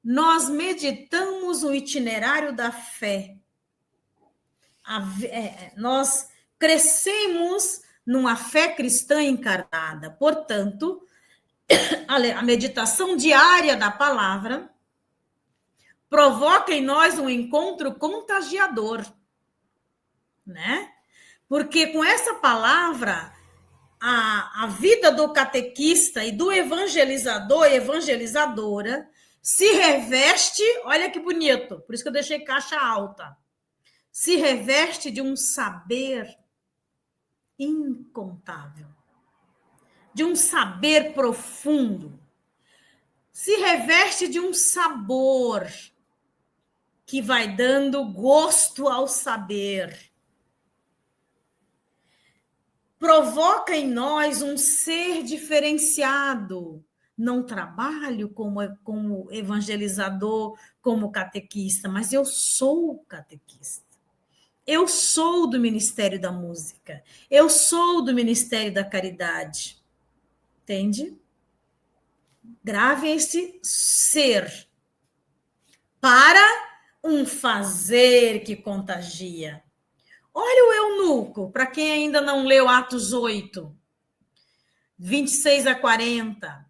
nós meditamos o itinerário da fé. Nós crescemos numa fé cristã encarnada. Portanto, a meditação diária da palavra provoca em nós um encontro contagiador, né? Porque com essa palavra, a vida do catequista e do evangelizador e evangelizadora se reveste, olha que bonito, por isso que eu deixei caixa alta, se reveste de um saber incontável, de um saber profundo, se reveste de um sabor que vai dando gosto ao saber. Provoca em nós um ser diferenciado. Não trabalho como evangelizador, como catequista, mas eu sou catequista. Eu sou do Ministério da Música. Eu sou do Ministério da Caridade. Entende? Grave esse ser para um fazer que contagia. Olha o eunuco, para quem ainda não leu Atos 8, 26 a 40.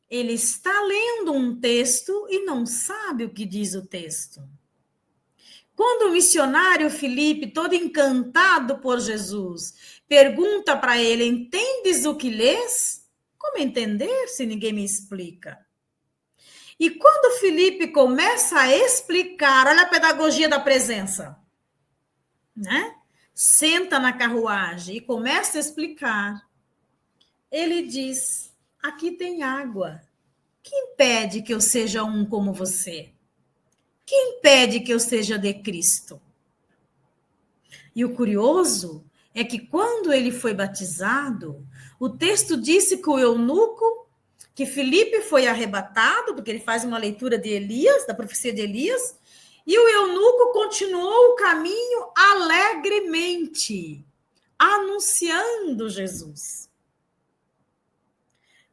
Ele está lendo um texto e não sabe o que diz o texto. Quando o missionário Filipe, todo encantado por Jesus, pergunta para ele, entendes o que lês? Como entender se ninguém me explica? E quando Filipe começa a explicar, olha a pedagogia da presença, né? Senta na carruagem e começa a explicar. Ele diz, aqui tem água. Que impede que eu seja um como você? Que impede que eu seja de Cristo? E o curioso é que quando ele foi batizado, o texto disse que o eunuco, que Filipe foi arrebatado, porque ele faz uma leitura de Elias, da profecia de Elias, e o eunuco continuou o caminho alegremente, anunciando Jesus.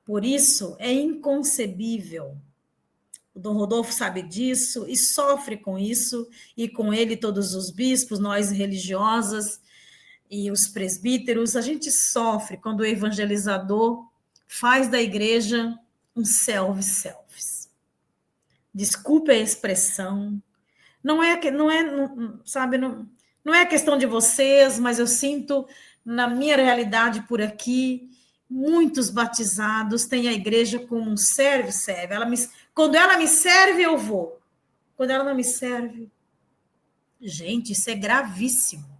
Por isso, é inconcebível. O Dom Rodolfo sabe disso e sofre com isso, e com ele todos os bispos, nós religiosas e os presbíteros, a gente sofre quando o evangelizador faz da igreja um self-selfies. Desculpe a expressão, não é questão de vocês, mas eu sinto na minha realidade por aqui, muitos batizados têm a igreja como um serve. Quando ela me serve, eu vou. Quando ela não me serve, gente, isso é gravíssimo.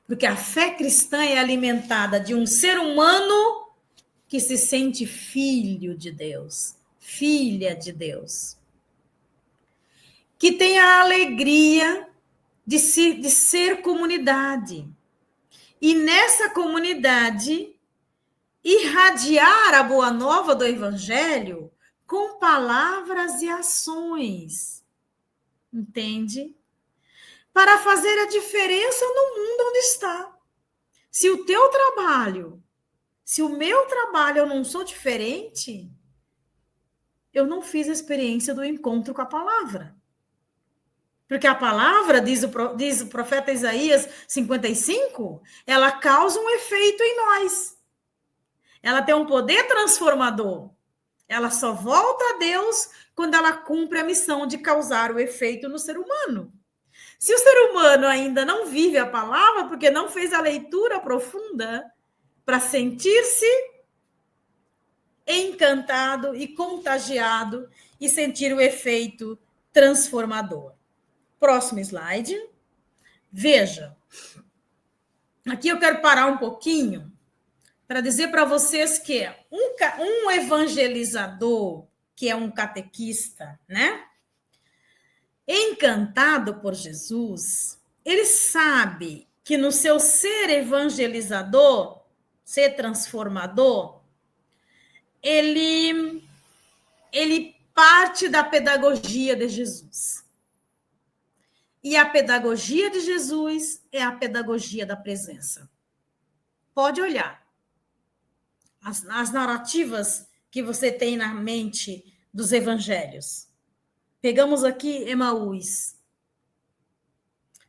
Porque a fé cristã é alimentada de um ser humano que se sente filho de Deus, filha de Deus, que tem a alegria de ser comunidade. E nessa comunidade, irradiar a boa nova do Evangelho com palavras e ações. Entende? Para fazer a diferença no mundo onde está. Se o teu trabalho, se o meu trabalho eu não sou diferente, eu não fiz a experiência do encontro com a palavra. Porque a palavra, diz o profeta Isaías 55, ela causa um efeito em nós. Ela tem um poder transformador. Ela só volta a Deus quando ela cumpre a missão de causar o efeito no ser humano. Se o ser humano ainda não vive a palavra, porque não fez a leitura profunda para sentir-se encantado e contagiado e sentir o efeito transformador. Próximo slide. Veja, aqui eu quero parar um pouquinho para dizer para vocês que um evangelizador, que é um catequista, né? Encantado por Jesus, ele sabe que no seu ser evangelizador, ser transformador, ele parte da pedagogia de Jesus. E a pedagogia de Jesus é a pedagogia da presença. Pode olhar. As narrativas que você tem na mente dos evangelhos. Pegamos aqui Emaús.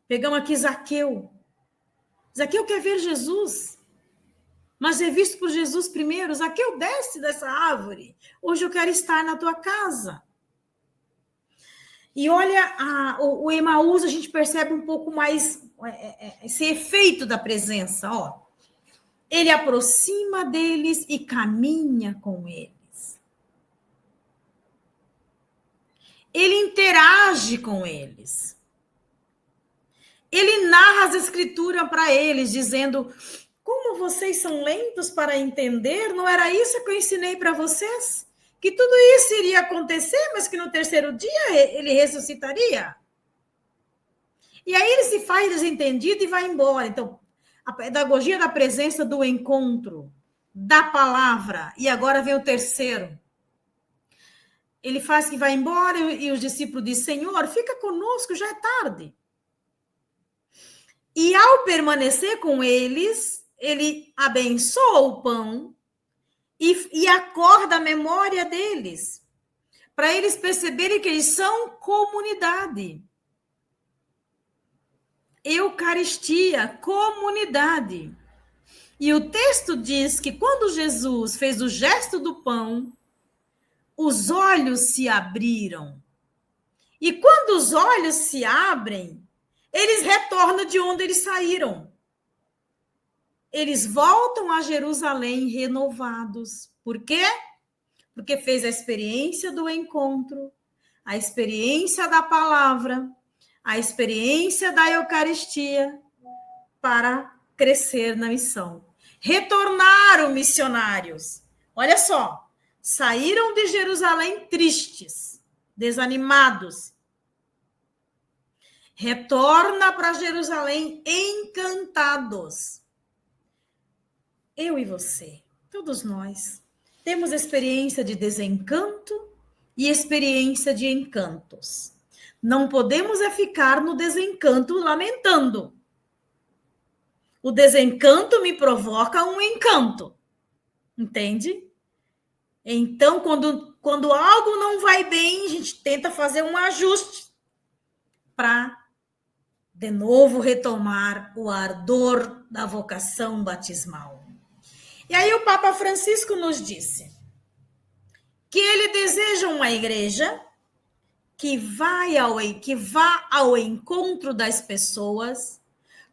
Pegamos aqui Zaqueu. Zaqueu quer ver Jesus, mas é visto por Jesus primeiro. Zaqueu, desce dessa árvore. Hoje eu quero estar na tua casa. E olha, o Emaús, a gente percebe um pouco mais esse efeito da presença. Ó. Ele aproxima deles e caminha com eles. Ele interage com eles. Ele narra as escrituras para eles, dizendo: como vocês são lentos para entender, não era isso que eu ensinei para vocês? Que tudo isso iria acontecer, mas que no terceiro dia ele ressuscitaria. E aí ele se faz desentendido e vai embora. Então, a pedagogia da presença, do encontro, da palavra. E agora vem o terceiro. Ele faz que vai embora e os discípulos dizem: Senhor, fica conosco, já é tarde. E ao permanecer com eles, ele abençoa o pão e acorda a memória deles, para eles perceberem que eles são comunidade. Eucaristia, comunidade. E o texto diz que quando Jesus fez o gesto do pão, os olhos se abriram. E quando os olhos se abrem, eles retornam de onde eles saíram. Eles voltam a Jerusalém renovados. Por quê? Porque fez a experiência do encontro, a experiência da palavra, a experiência da Eucaristia para crescer na missão. Retornaram missionários. Olha só, saíram de Jerusalém tristes, desanimados. Retorna para Jerusalém encantados. Eu e você, todos nós, temos experiência de desencanto e experiência de encantos. Não podemos ficar no desencanto lamentando. O desencanto me provoca um encanto. Entende? Então, quando algo não vai bem, a gente tenta fazer um ajuste para, de novo, retomar o ardor da vocação batismal. E aí o Papa Francisco nos disse que ele deseja uma igreja que vá ao encontro das pessoas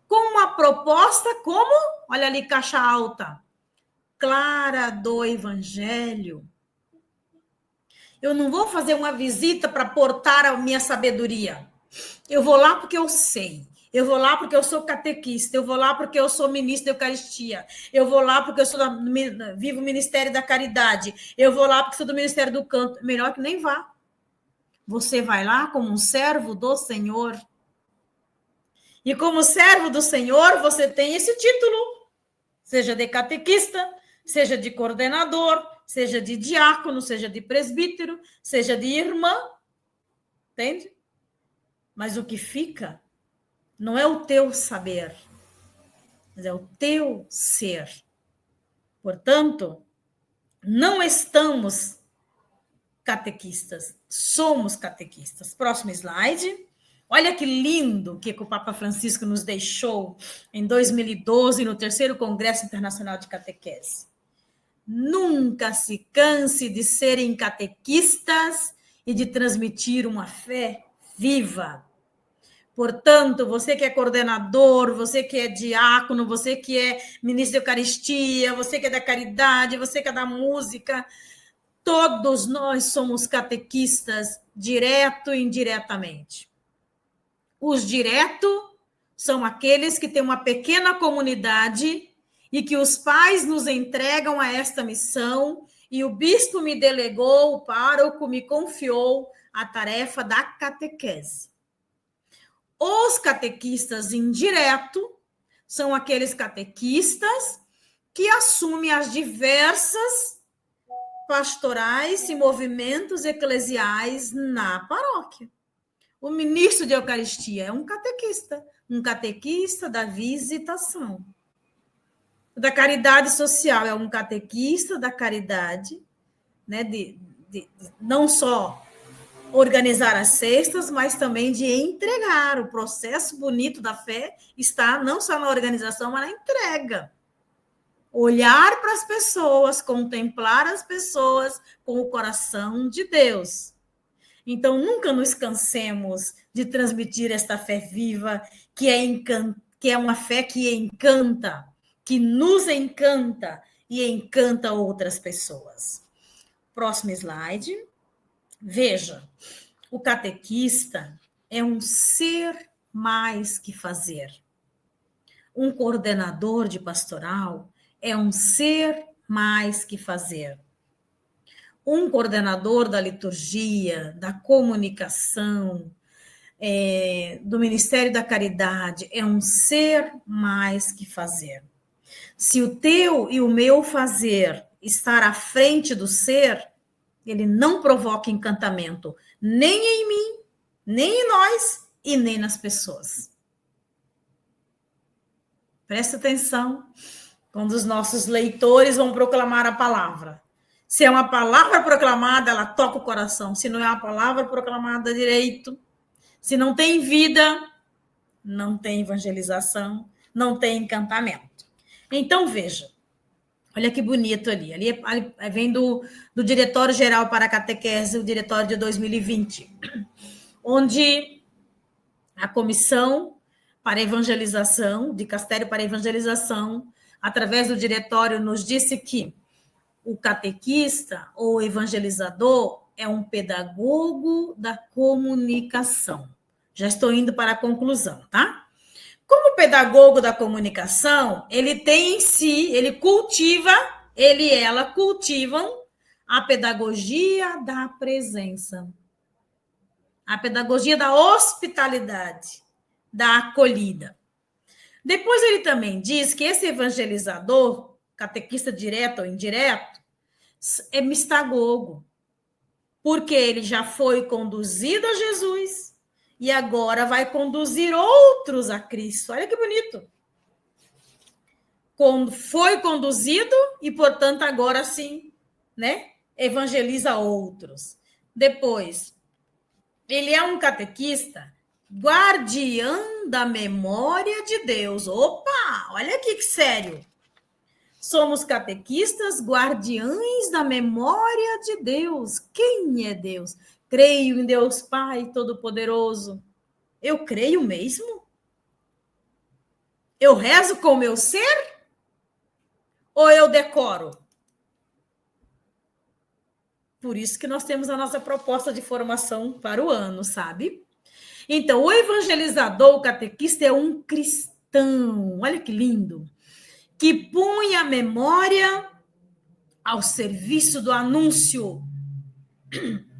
com uma proposta como, olha ali, caixa alta, clara do Evangelho. Eu não vou fazer uma visita para portar a minha sabedoria. Eu vou lá porque eu sei. Eu vou lá porque eu sou catequista. Eu vou lá porque eu sou ministro da Eucaristia. Eu vou lá porque eu vivo o Ministério da Caridade. Eu vou lá porque sou do Ministério do Canto. Melhor que nem vá. Você vai lá como um servo do Senhor. E como servo do Senhor, você tem esse título. Seja de catequista, seja de coordenador, seja de diácono, seja de presbítero, seja de irmã. Entende? Mas o que fica não é o teu saber, mas é o teu ser. Portanto, não estamos catequistas, somos catequistas. Próximo slide. Olha que lindo que o Papa Francisco nos deixou em 2012, no 3º Congresso Internacional de Catequese. Nunca se canse de serem catequistas e de transmitir uma fé viva. Portanto, você que é coordenador, você que é diácono, você que é ministro da Eucaristia, você que é da caridade, você que é da música, Todos nós somos catequistas, direto e indiretamente. Os diretos são aqueles que têm uma pequena comunidade e que os pais nos entregam a esta missão e o bispo me delegou, o pároco me confiou a tarefa da catequese. Os catequistas indiretos são aqueles catequistas que assumem as diversas pastorais e movimentos eclesiais na paróquia. O ministro de Eucaristia é um catequista da visitação. Da caridade social é um catequista da caridade, né, de não só organizar as cestas, mas também de entregar. O processo bonito da fé está não só na organização, mas na entrega. Olhar para as pessoas, contemplar as pessoas com o coração de Deus. Então, nunca nos cansemos de transmitir esta fé viva, que é uma fé que encanta, que nos encanta e encanta outras pessoas. Próximo slide. Veja, o catequista é um ser mais que fazer. Um coordenador de pastoral é um ser mais que fazer. Um coordenador da liturgia, da comunicação, do Ministério da Caridade é um ser mais que fazer. Se o teu e o meu fazer estar à frente do ser, ele não provoca encantamento, nem em mim, nem em nós e nem nas pessoas. Presta atenção quando os nossos leitores vão proclamar a palavra. Se é uma palavra proclamada, ela toca o coração. Se não é uma palavra proclamada direito, se não tem vida, não tem evangelização, não tem encantamento. Então, veja. Olha que bonito ali. Ali vem do Diretório Geral para a Catequese, o Diretório de 2020, onde a Comissão para Evangelização, Dicastério para Evangelização, através do Diretório, nos disse que o catequista ou evangelizador é um pedagogo da comunicação. Já estou indo para a conclusão, tá? Como pedagogo da comunicação, ele tem em si, ele e ela cultivam a pedagogia da presença, a pedagogia da hospitalidade, da acolhida. Depois ele também diz que esse evangelizador, catequista direto ou indireto, é mistagogo, porque ele já foi conduzido a Jesus e agora vai conduzir outros a Cristo. Olha que bonito. Foi conduzido e, portanto, agora sim, né, evangeliza outros. Depois, ele é um catequista guardião da memória de Deus. Opa, olha aqui que sério. Somos catequistas guardiães da memória de Deus. Quem é Deus? Creio em Deus Pai Todo-Poderoso. Eu creio mesmo? Eu rezo com o meu ser? Ou eu decoro? Por isso que nós temos a nossa proposta de formação para o ano, sabe? Então, o evangelizador, o catequista, é um cristão. Olha que lindo. Que põe a memória ao serviço do anúncio.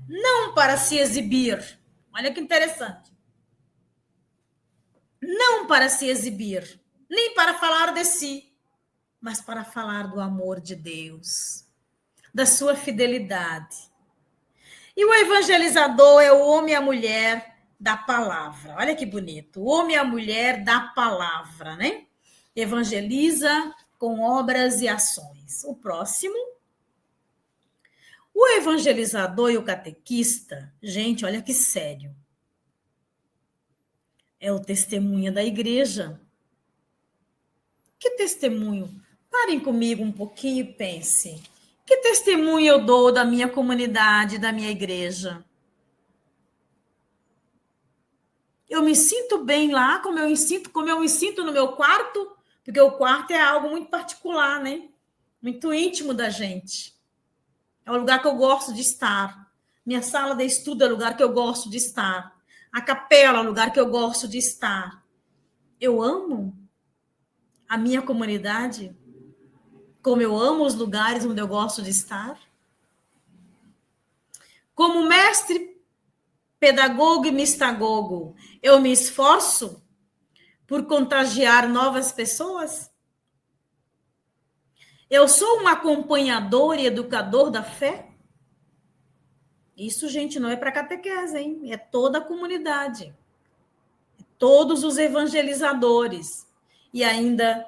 Não para se exibir. Olha que interessante. Não para se exibir, nem para falar de si, mas para falar do amor de Deus, da sua fidelidade. E o evangelizador é o homem e a mulher da palavra. Olha que bonito. O homem e a mulher da palavra, né? Evangeliza com obras e ações. O próximo. O evangelizador e o catequista, gente, olha que sério. É o testemunho da igreja. Que testemunho? Parem comigo um pouquinho e pensem. Que testemunho eu dou da minha comunidade, da minha igreja? Eu me sinto bem lá, como eu me sinto no meu quarto, porque o quarto é algo muito particular, né? Muito íntimo da gente. é o lugar que eu gosto de estar. Minha sala de estudo é o lugar que eu gosto de estar. A capela é o lugar que eu gosto de estar. Eu amo a minha comunidade como eu amo os lugares onde eu gosto de estar. Como mestre, pedagogo e mistagogo, eu me esforço por contagiar novas pessoas? Eu sou um acompanhador e educador da fé? Isso, gente, não é para catequese, hein? É toda a comunidade. É todos os evangelizadores. E ainda,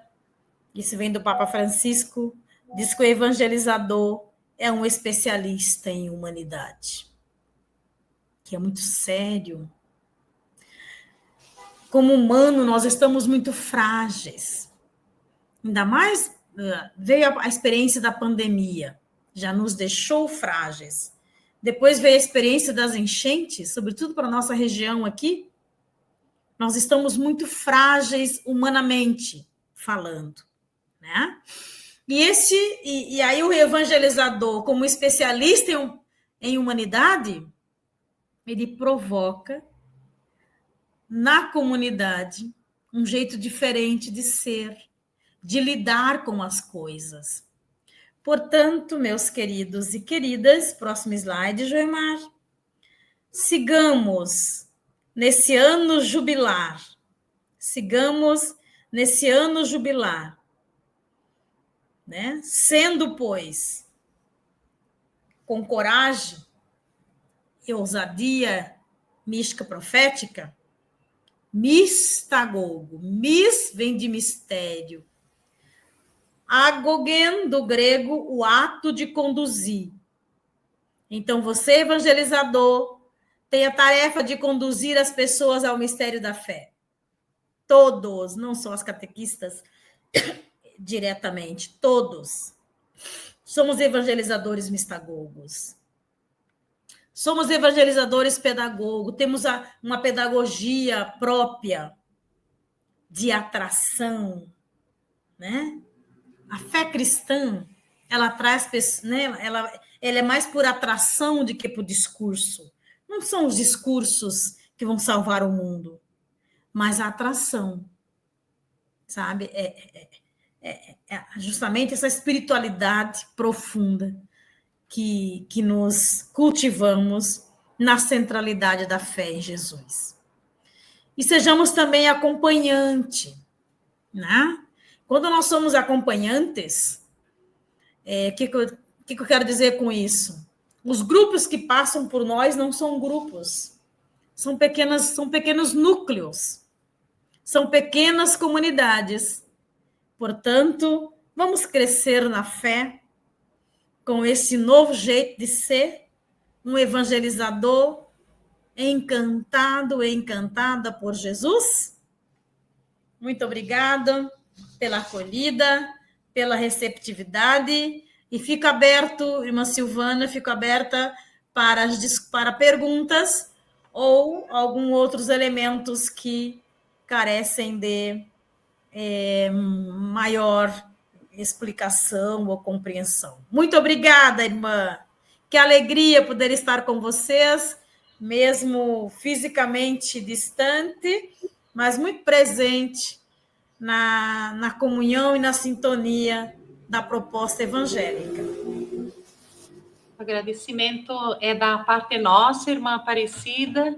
isso vem do Papa Francisco, diz que o evangelizador é um especialista em humanidade. Que é muito sério. Como humano, nós estamos muito frágeis. Ainda mais veio a experiência da pandemia, já nos deixou frágeis. Depois veio a experiência das enchentes, sobretudo para a nossa região aqui. Nós estamos muito frágeis humanamente falando, né? E aí o evangelizador, como especialista em humanidade, ele provoca na comunidade um jeito diferente de ser, de lidar com as coisas. Portanto, meus queridos e queridas, próximo slide, Joemar. Sigamos nesse ano jubilar. Sigamos nesse ano jubilar. Né? Sendo, pois, com coragem e ousadia mística profética, mistagogo. Mis vem de mistério. Agogen, do grego, o ato de conduzir. Então, você, evangelizador, tem a tarefa de conduzir as pessoas ao mistério da fé. Todos, não só as catequistas diretamente, todos. Somos evangelizadores mistagogos. Somos evangelizadores pedagogos. Temos uma pedagogia própria de atração, né? A fé cristã, ela traz, né? Ela é mais por atração do que por discurso. Não são os discursos que vão salvar o mundo, mas a atração, sabe? É justamente essa espiritualidade profunda que nos cultivamos na centralidade da fé em Jesus. E sejamos também acompanhante, né? Quando nós somos acompanhantes, o que eu quero dizer com isso? Os grupos que passam por nós não são grupos, são pequenos núcleos, são pequenas comunidades. Portanto, vamos crescer na fé com esse novo jeito de ser, um evangelizador encantado e encantada por Jesus. Muito obrigada pela acolhida, pela receptividade, e fico aberto, irmã Silvana, fico aberta para perguntas ou alguns outros elementos que carecem de maior explicação ou compreensão. Muito obrigada, irmã. Que alegria poder estar com vocês, mesmo fisicamente distante, mas muito presente na comunhão e na sintonia da proposta evangélica. O agradecimento é da parte nossa, irmã Aparecida,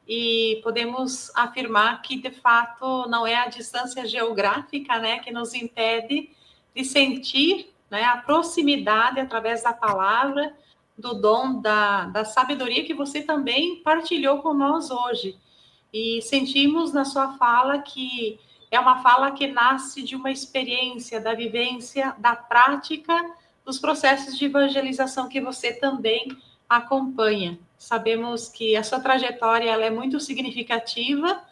e podemos afirmar que, de fato, não é a distância geográfica, né, que nos impede de sentir, né, a proximidade através da palavra, do dom da sabedoria que você também partilhou com nós hoje. E sentimos na sua fala que é uma fala que nasce de uma experiência, da vivência, da prática, dos processos de evangelização que você também acompanha. Sabemos que a sua trajetória ela é muito significativa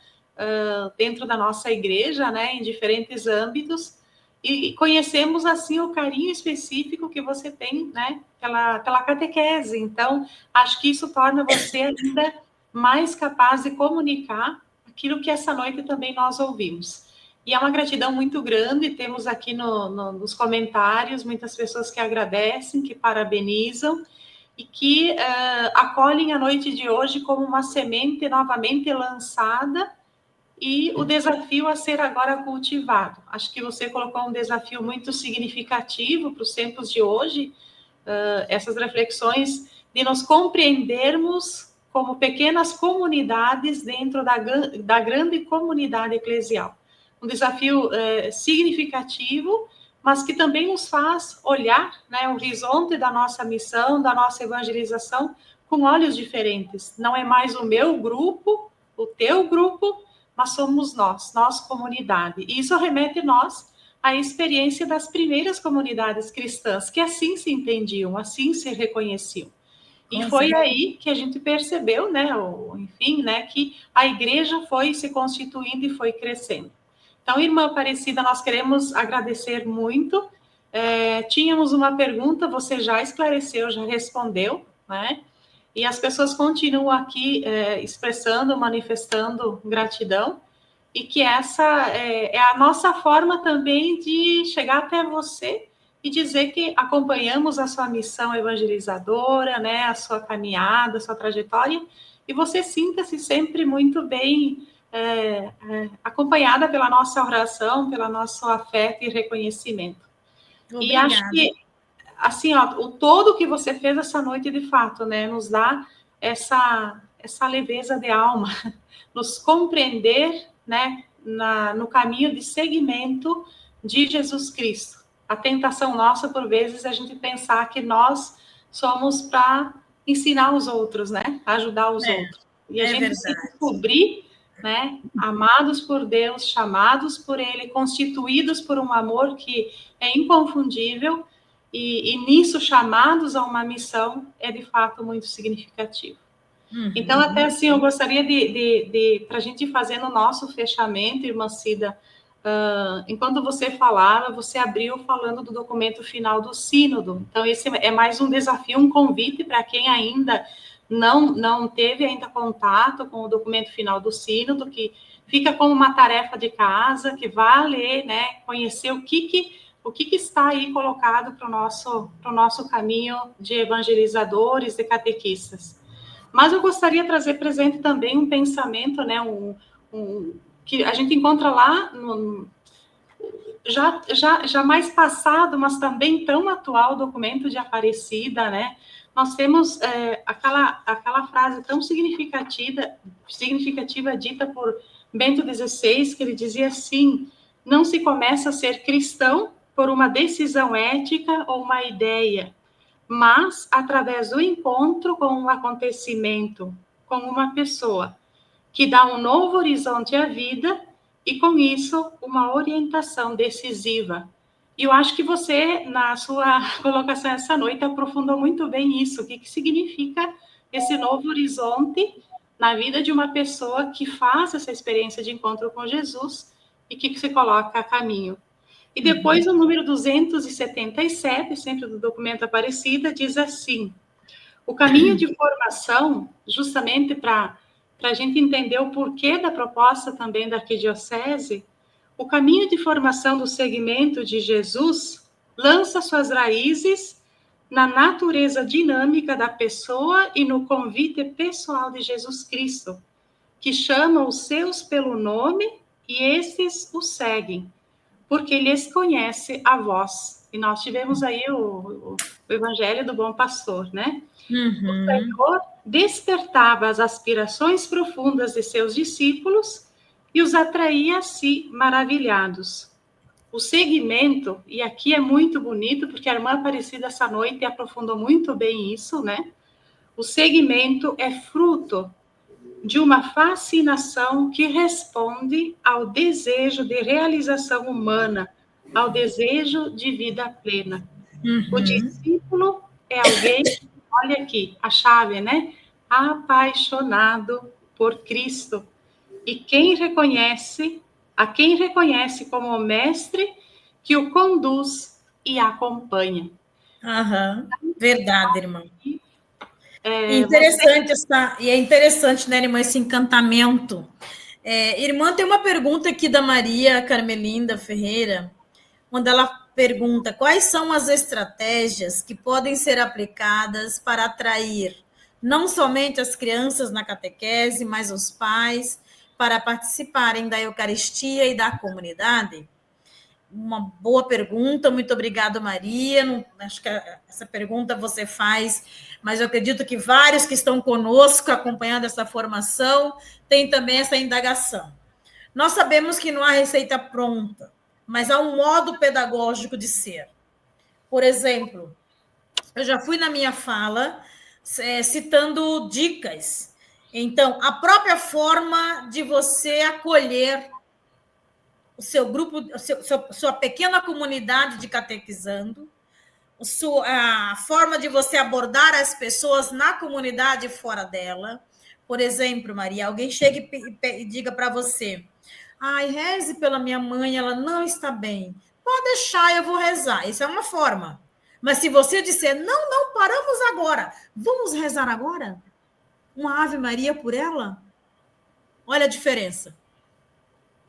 dentro da nossa igreja, né, em diferentes âmbitos, e conhecemos, assim, o carinho específico que você tem, né, pela catequese. Então, acho que isso torna você ainda mais capaz de comunicar aquilo que essa noite também nós ouvimos. E é uma gratidão muito grande, temos aqui nos comentários muitas pessoas que agradecem, que parabenizam, e que acolhem a noite de hoje como uma semente novamente lançada, e o desafio a ser agora cultivado. Acho que você colocou um desafio muito significativo para os tempos de hoje, essas reflexões de nos compreendermos como pequenas comunidades dentro da grande comunidade eclesial. Um desafio significativo, mas que também nos faz olhar, né, o horizonte da nossa missão, da nossa evangelização, com olhos diferentes. Não é mais o meu grupo, o teu grupo, mas somos nós comunidade. E isso remete nós à experiência das primeiras comunidades cristãs, que assim se entendiam, assim se reconheciam. E foi aí que a gente percebeu, né, enfim, né, que a igreja foi se constituindo e foi crescendo. Então, irmã Aparecida, nós queremos agradecer muito. Tínhamos uma pergunta, você já esclareceu, já respondeu, né? E as pessoas continuam aqui expressando, manifestando gratidão, e que essa é a nossa forma também de chegar até você e dizer que acompanhamos a sua missão evangelizadora, né, a sua caminhada, a sua trajetória, e você sinta-se sempre muito bem acompanhada pela nossa oração, pelo nosso afeto e reconhecimento. Obrigada. E acho que assim, ó, o todo que você fez essa noite, de fato, né, nos dá essa leveza de alma, nos compreender, né, no caminho de seguimento de Jesus Cristo. A tentação nossa, por vezes, é a gente pensar que nós somos para ensinar os outros, né, ajudar os outros. E a gente se descobrir, né, amados por Deus, chamados por Ele, constituídos por um amor que é inconfundível, e nisso chamados a uma missão, é de fato muito significativo. Então, até assim, eu gostaria de para a gente ir fazendo o nosso fechamento, irmã Cida, enquanto você falava, você abriu falando do documento final do sínodo. Então, esse é mais um desafio, um convite para quem ainda não teve ainda contato com o documento final do sínodo, que fica como uma tarefa de casa, que vá ler, né, conhecer o que está aí colocado para o nosso caminho de evangelizadores, de catequistas. Mas eu gostaria de trazer presente também um pensamento, né, que a gente encontra lá, já mais passado, mas também tão atual, documento de Aparecida, né? Nós temos aquela frase tão significativa dita por Bento XVI, que ele dizia assim: não se começa a ser cristão por uma decisão ética ou uma ideia, mas através do encontro com um acontecimento, com uma pessoa, que dá um novo horizonte à vida e, com isso, uma orientação decisiva. E eu acho que você, na sua colocação essa noite, aprofundou muito bem isso. O que significa esse novo horizonte na vida de uma pessoa que faz essa experiência de encontro com Jesus e que se coloca a caminho. E depois, o número 277, sempre do documento Aparecida, diz assim: o caminho de formação, justamente para a gente entender o porquê da proposta também da arquidiocese, o caminho de formação do segmento de Jesus lança suas raízes na natureza dinâmica da pessoa e no convite pessoal de Jesus Cristo, que chama os seus pelo nome e estes o seguem, porque lhes conhece a voz. E nós tivemos aí o Evangelho do Bom Pastor, né? O Senhor despertava as aspirações profundas de seus discípulos e os atraía a si maravilhados. O seguimento, e aqui é muito bonito, porque a irmã Aparecida essa noite aprofundou muito bem isso, né? O seguimento é fruto de uma fascinação que responde ao desejo de realização humana, ao desejo de vida plena. O discípulo é alguém, olha aqui, a chave, né? Apaixonado por Cristo. E a quem reconhece como o mestre que o conduz e acompanha. Verdade, irmã. É interessante, né, irmã, esse encantamento Irmã, tem uma pergunta aqui da Maria Carmelinda Ferreira, onde ela pergunta quais são as estratégias que podem ser aplicadas para atrair não somente as crianças na catequese, mas os pais, para participarem da Eucaristia e da comunidade? Uma boa pergunta, muito obrigada, Maria. Não, acho que essa pergunta você faz, mas eu acredito que vários que estão conosco acompanhando essa formação têm também essa indagação. Nós sabemos que não há receita pronta, mas há um modo pedagógico de ser. Por exemplo, eu já fui na minha fala citando dicas. Então, a própria forma de você acolher o seu grupo, sua pequena comunidade de catequizando, a forma de você abordar as pessoas na comunidade e fora dela. Por exemplo, Maria, alguém chega e diga para você: ai, reze pela minha mãe, ela não está bem. Pode deixar, eu vou rezar. Isso é uma forma. Mas se você disser, não, paramos agora, vamos rezar agora? Uma Ave Maria por ela? Olha a diferença.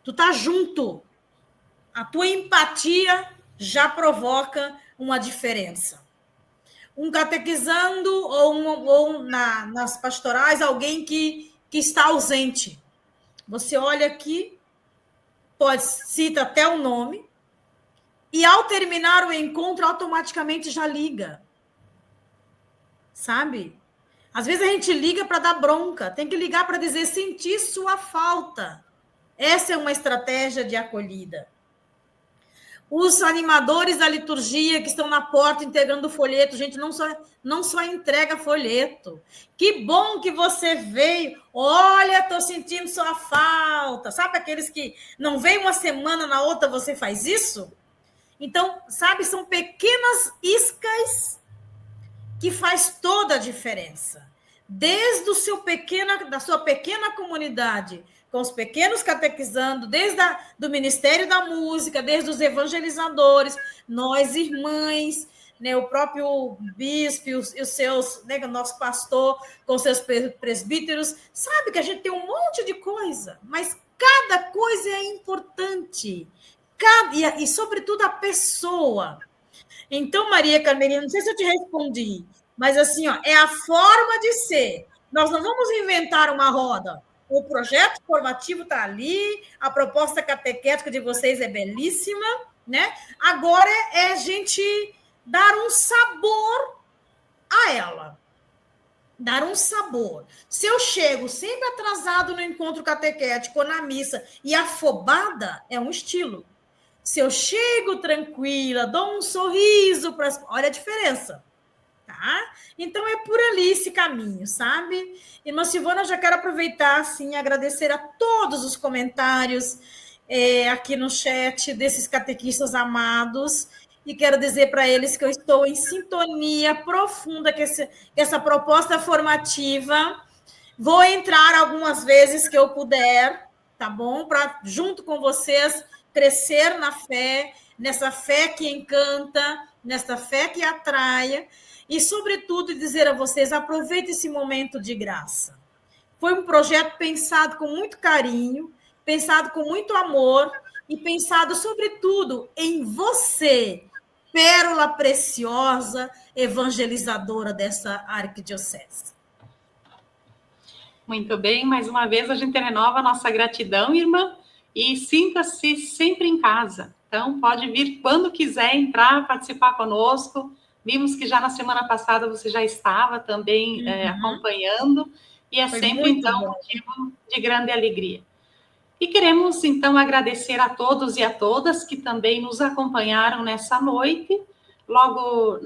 Tu tá junto. A tua empatia já provoca uma diferença. Um catequizando ou nas pastorais, alguém que está ausente. Você olha aqui, cita até o nome, e ao terminar o encontro, automaticamente já liga. Sabe? Às vezes a gente liga para dar bronca, tem que ligar para dizer, senti sua falta. Essa é uma estratégia de acolhida. Os animadores da liturgia que estão na porta entregando o folheto, gente, não só entrega folheto. Que bom que você veio. Olha, estou sentindo sua falta. Sabe aqueles que não vem uma semana, na outra você faz isso? Então, sabe, são pequenas iscas que faz toda a diferença. Desde da sua pequena comunidade, com os pequenos catequizando, desde do Ministério da Música, desde os evangelizadores, nós irmãs, né, o próprio bispo e os seus, né, o nosso pastor com seus presbíteros, sabe que a gente tem um monte de coisa, mas cada coisa é importante, e sobretudo a pessoa. Então, Maria Carmelina, não sei se eu te respondi, mas assim, ó, é a forma de ser. Nós não vamos inventar uma roda. O projeto formativo está ali, a proposta catequética de vocês é belíssima, né? Agora é a gente dar um sabor a ela. Dar um sabor. Se eu chego sempre atrasado no encontro catequético ou na missa e afobada, é um estilo. Se eu chego tranquila, dou um sorriso, olha a diferença. Tá? Então, é por ali esse caminho, sabe? Irmã Silvana, eu já quero aproveitar, assim, agradecer a todos os comentários aqui no chat desses catequistas amados e quero dizer para eles que eu estou em sintonia profunda com essa proposta formativa. Vou entrar algumas vezes que eu puder, tá bom? Para, junto com vocês, crescer na fé, nessa fé que encanta, nessa fé que atrai, e, sobretudo, dizer a vocês, aproveite esse momento de graça. Foi um projeto pensado com muito carinho, pensado com muito amor e pensado, sobretudo, em você, pérola preciosa, evangelizadora dessa arquidiocese. Muito bem, mais uma vez a gente renova a nossa gratidão, irmã, e sinta-se sempre em casa. Então, pode vir quando quiser entrar, participar conosco. Vimos que já na semana passada você já estava também acompanhando, e foi sempre, então, motivo de grande alegria. E queremos, então, agradecer a todos e a todas que também nos acompanharam nessa noite. Logo,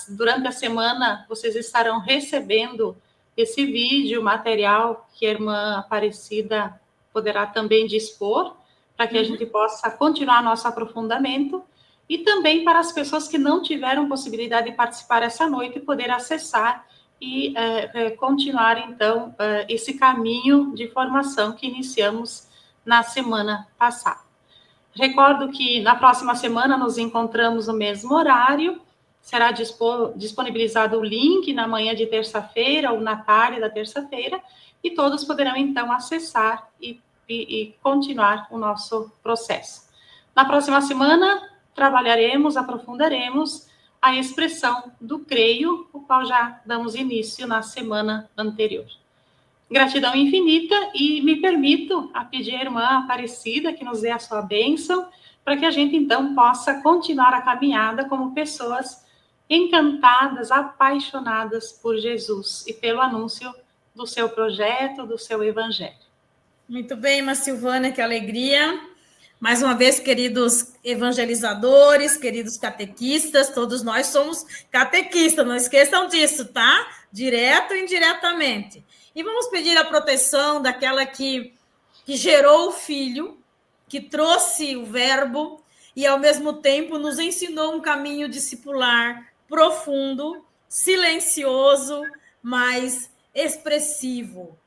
durante a semana, vocês estarão recebendo esse vídeo, material que a irmã Aparecida poderá também dispor, para que a gente possa continuar nosso aprofundamento, e também para as pessoas que não tiveram possibilidade de participar essa noite, poder acessar e continuar, então, esse caminho de formação que iniciamos na semana passada. Recordo que na próxima semana nos encontramos no mesmo horário, será disponibilizado o link na manhã de terça-feira ou na tarde da terça-feira, e todos poderão, então, acessar e e continuar o nosso processo. Na próxima semana, trabalharemos, aprofundaremos a expressão do creio, o qual já damos início na semana anterior. Gratidão infinita, e me permito a pedir à irmã Aparecida que nos dê a sua bênção, para que a gente, então, possa continuar a caminhada como pessoas encantadas, apaixonadas por Jesus e pelo anúncio do seu projeto, do seu evangelho. Muito bem, irmã Silvânia, que alegria. Mais uma vez, queridos evangelizadores, queridos catequistas, todos nós somos catequistas, não esqueçam disso, tá? Direto e indiretamente. E vamos pedir a proteção daquela que gerou o Filho, que trouxe o Verbo e, ao mesmo tempo, nos ensinou um caminho discipular profundo, silencioso, mas expressivo,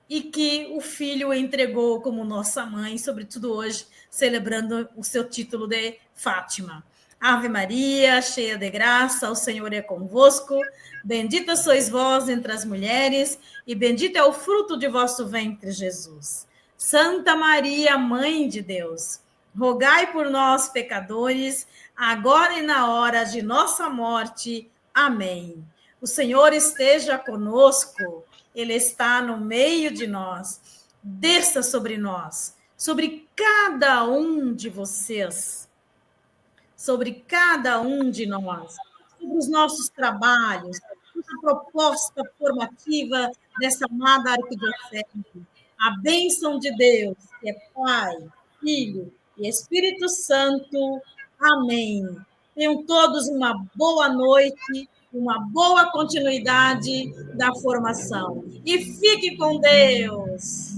e que o Filho entregou como nossa mãe, sobretudo hoje, celebrando o seu título de Fátima. Ave Maria, cheia de graça, o Senhor é convosco, bendita sois vós entre as mulheres, e bendito é o fruto de vosso ventre, Jesus. Santa Maria, Mãe de Deus, rogai por nós, pecadores, agora e na hora de nossa morte. Amém. O Senhor esteja conosco, Ele está no meio de nós. Desça sobre nós, sobre cada um de vocês, sobre cada um de nós, sobre os nossos trabalhos, a proposta formativa dessa amada arquidiocese. A bênção de Deus, que é Pai, Filho e Espírito Santo. Amém. Tenham todos uma boa noite, uma boa continuidade da formação. E fique com Deus!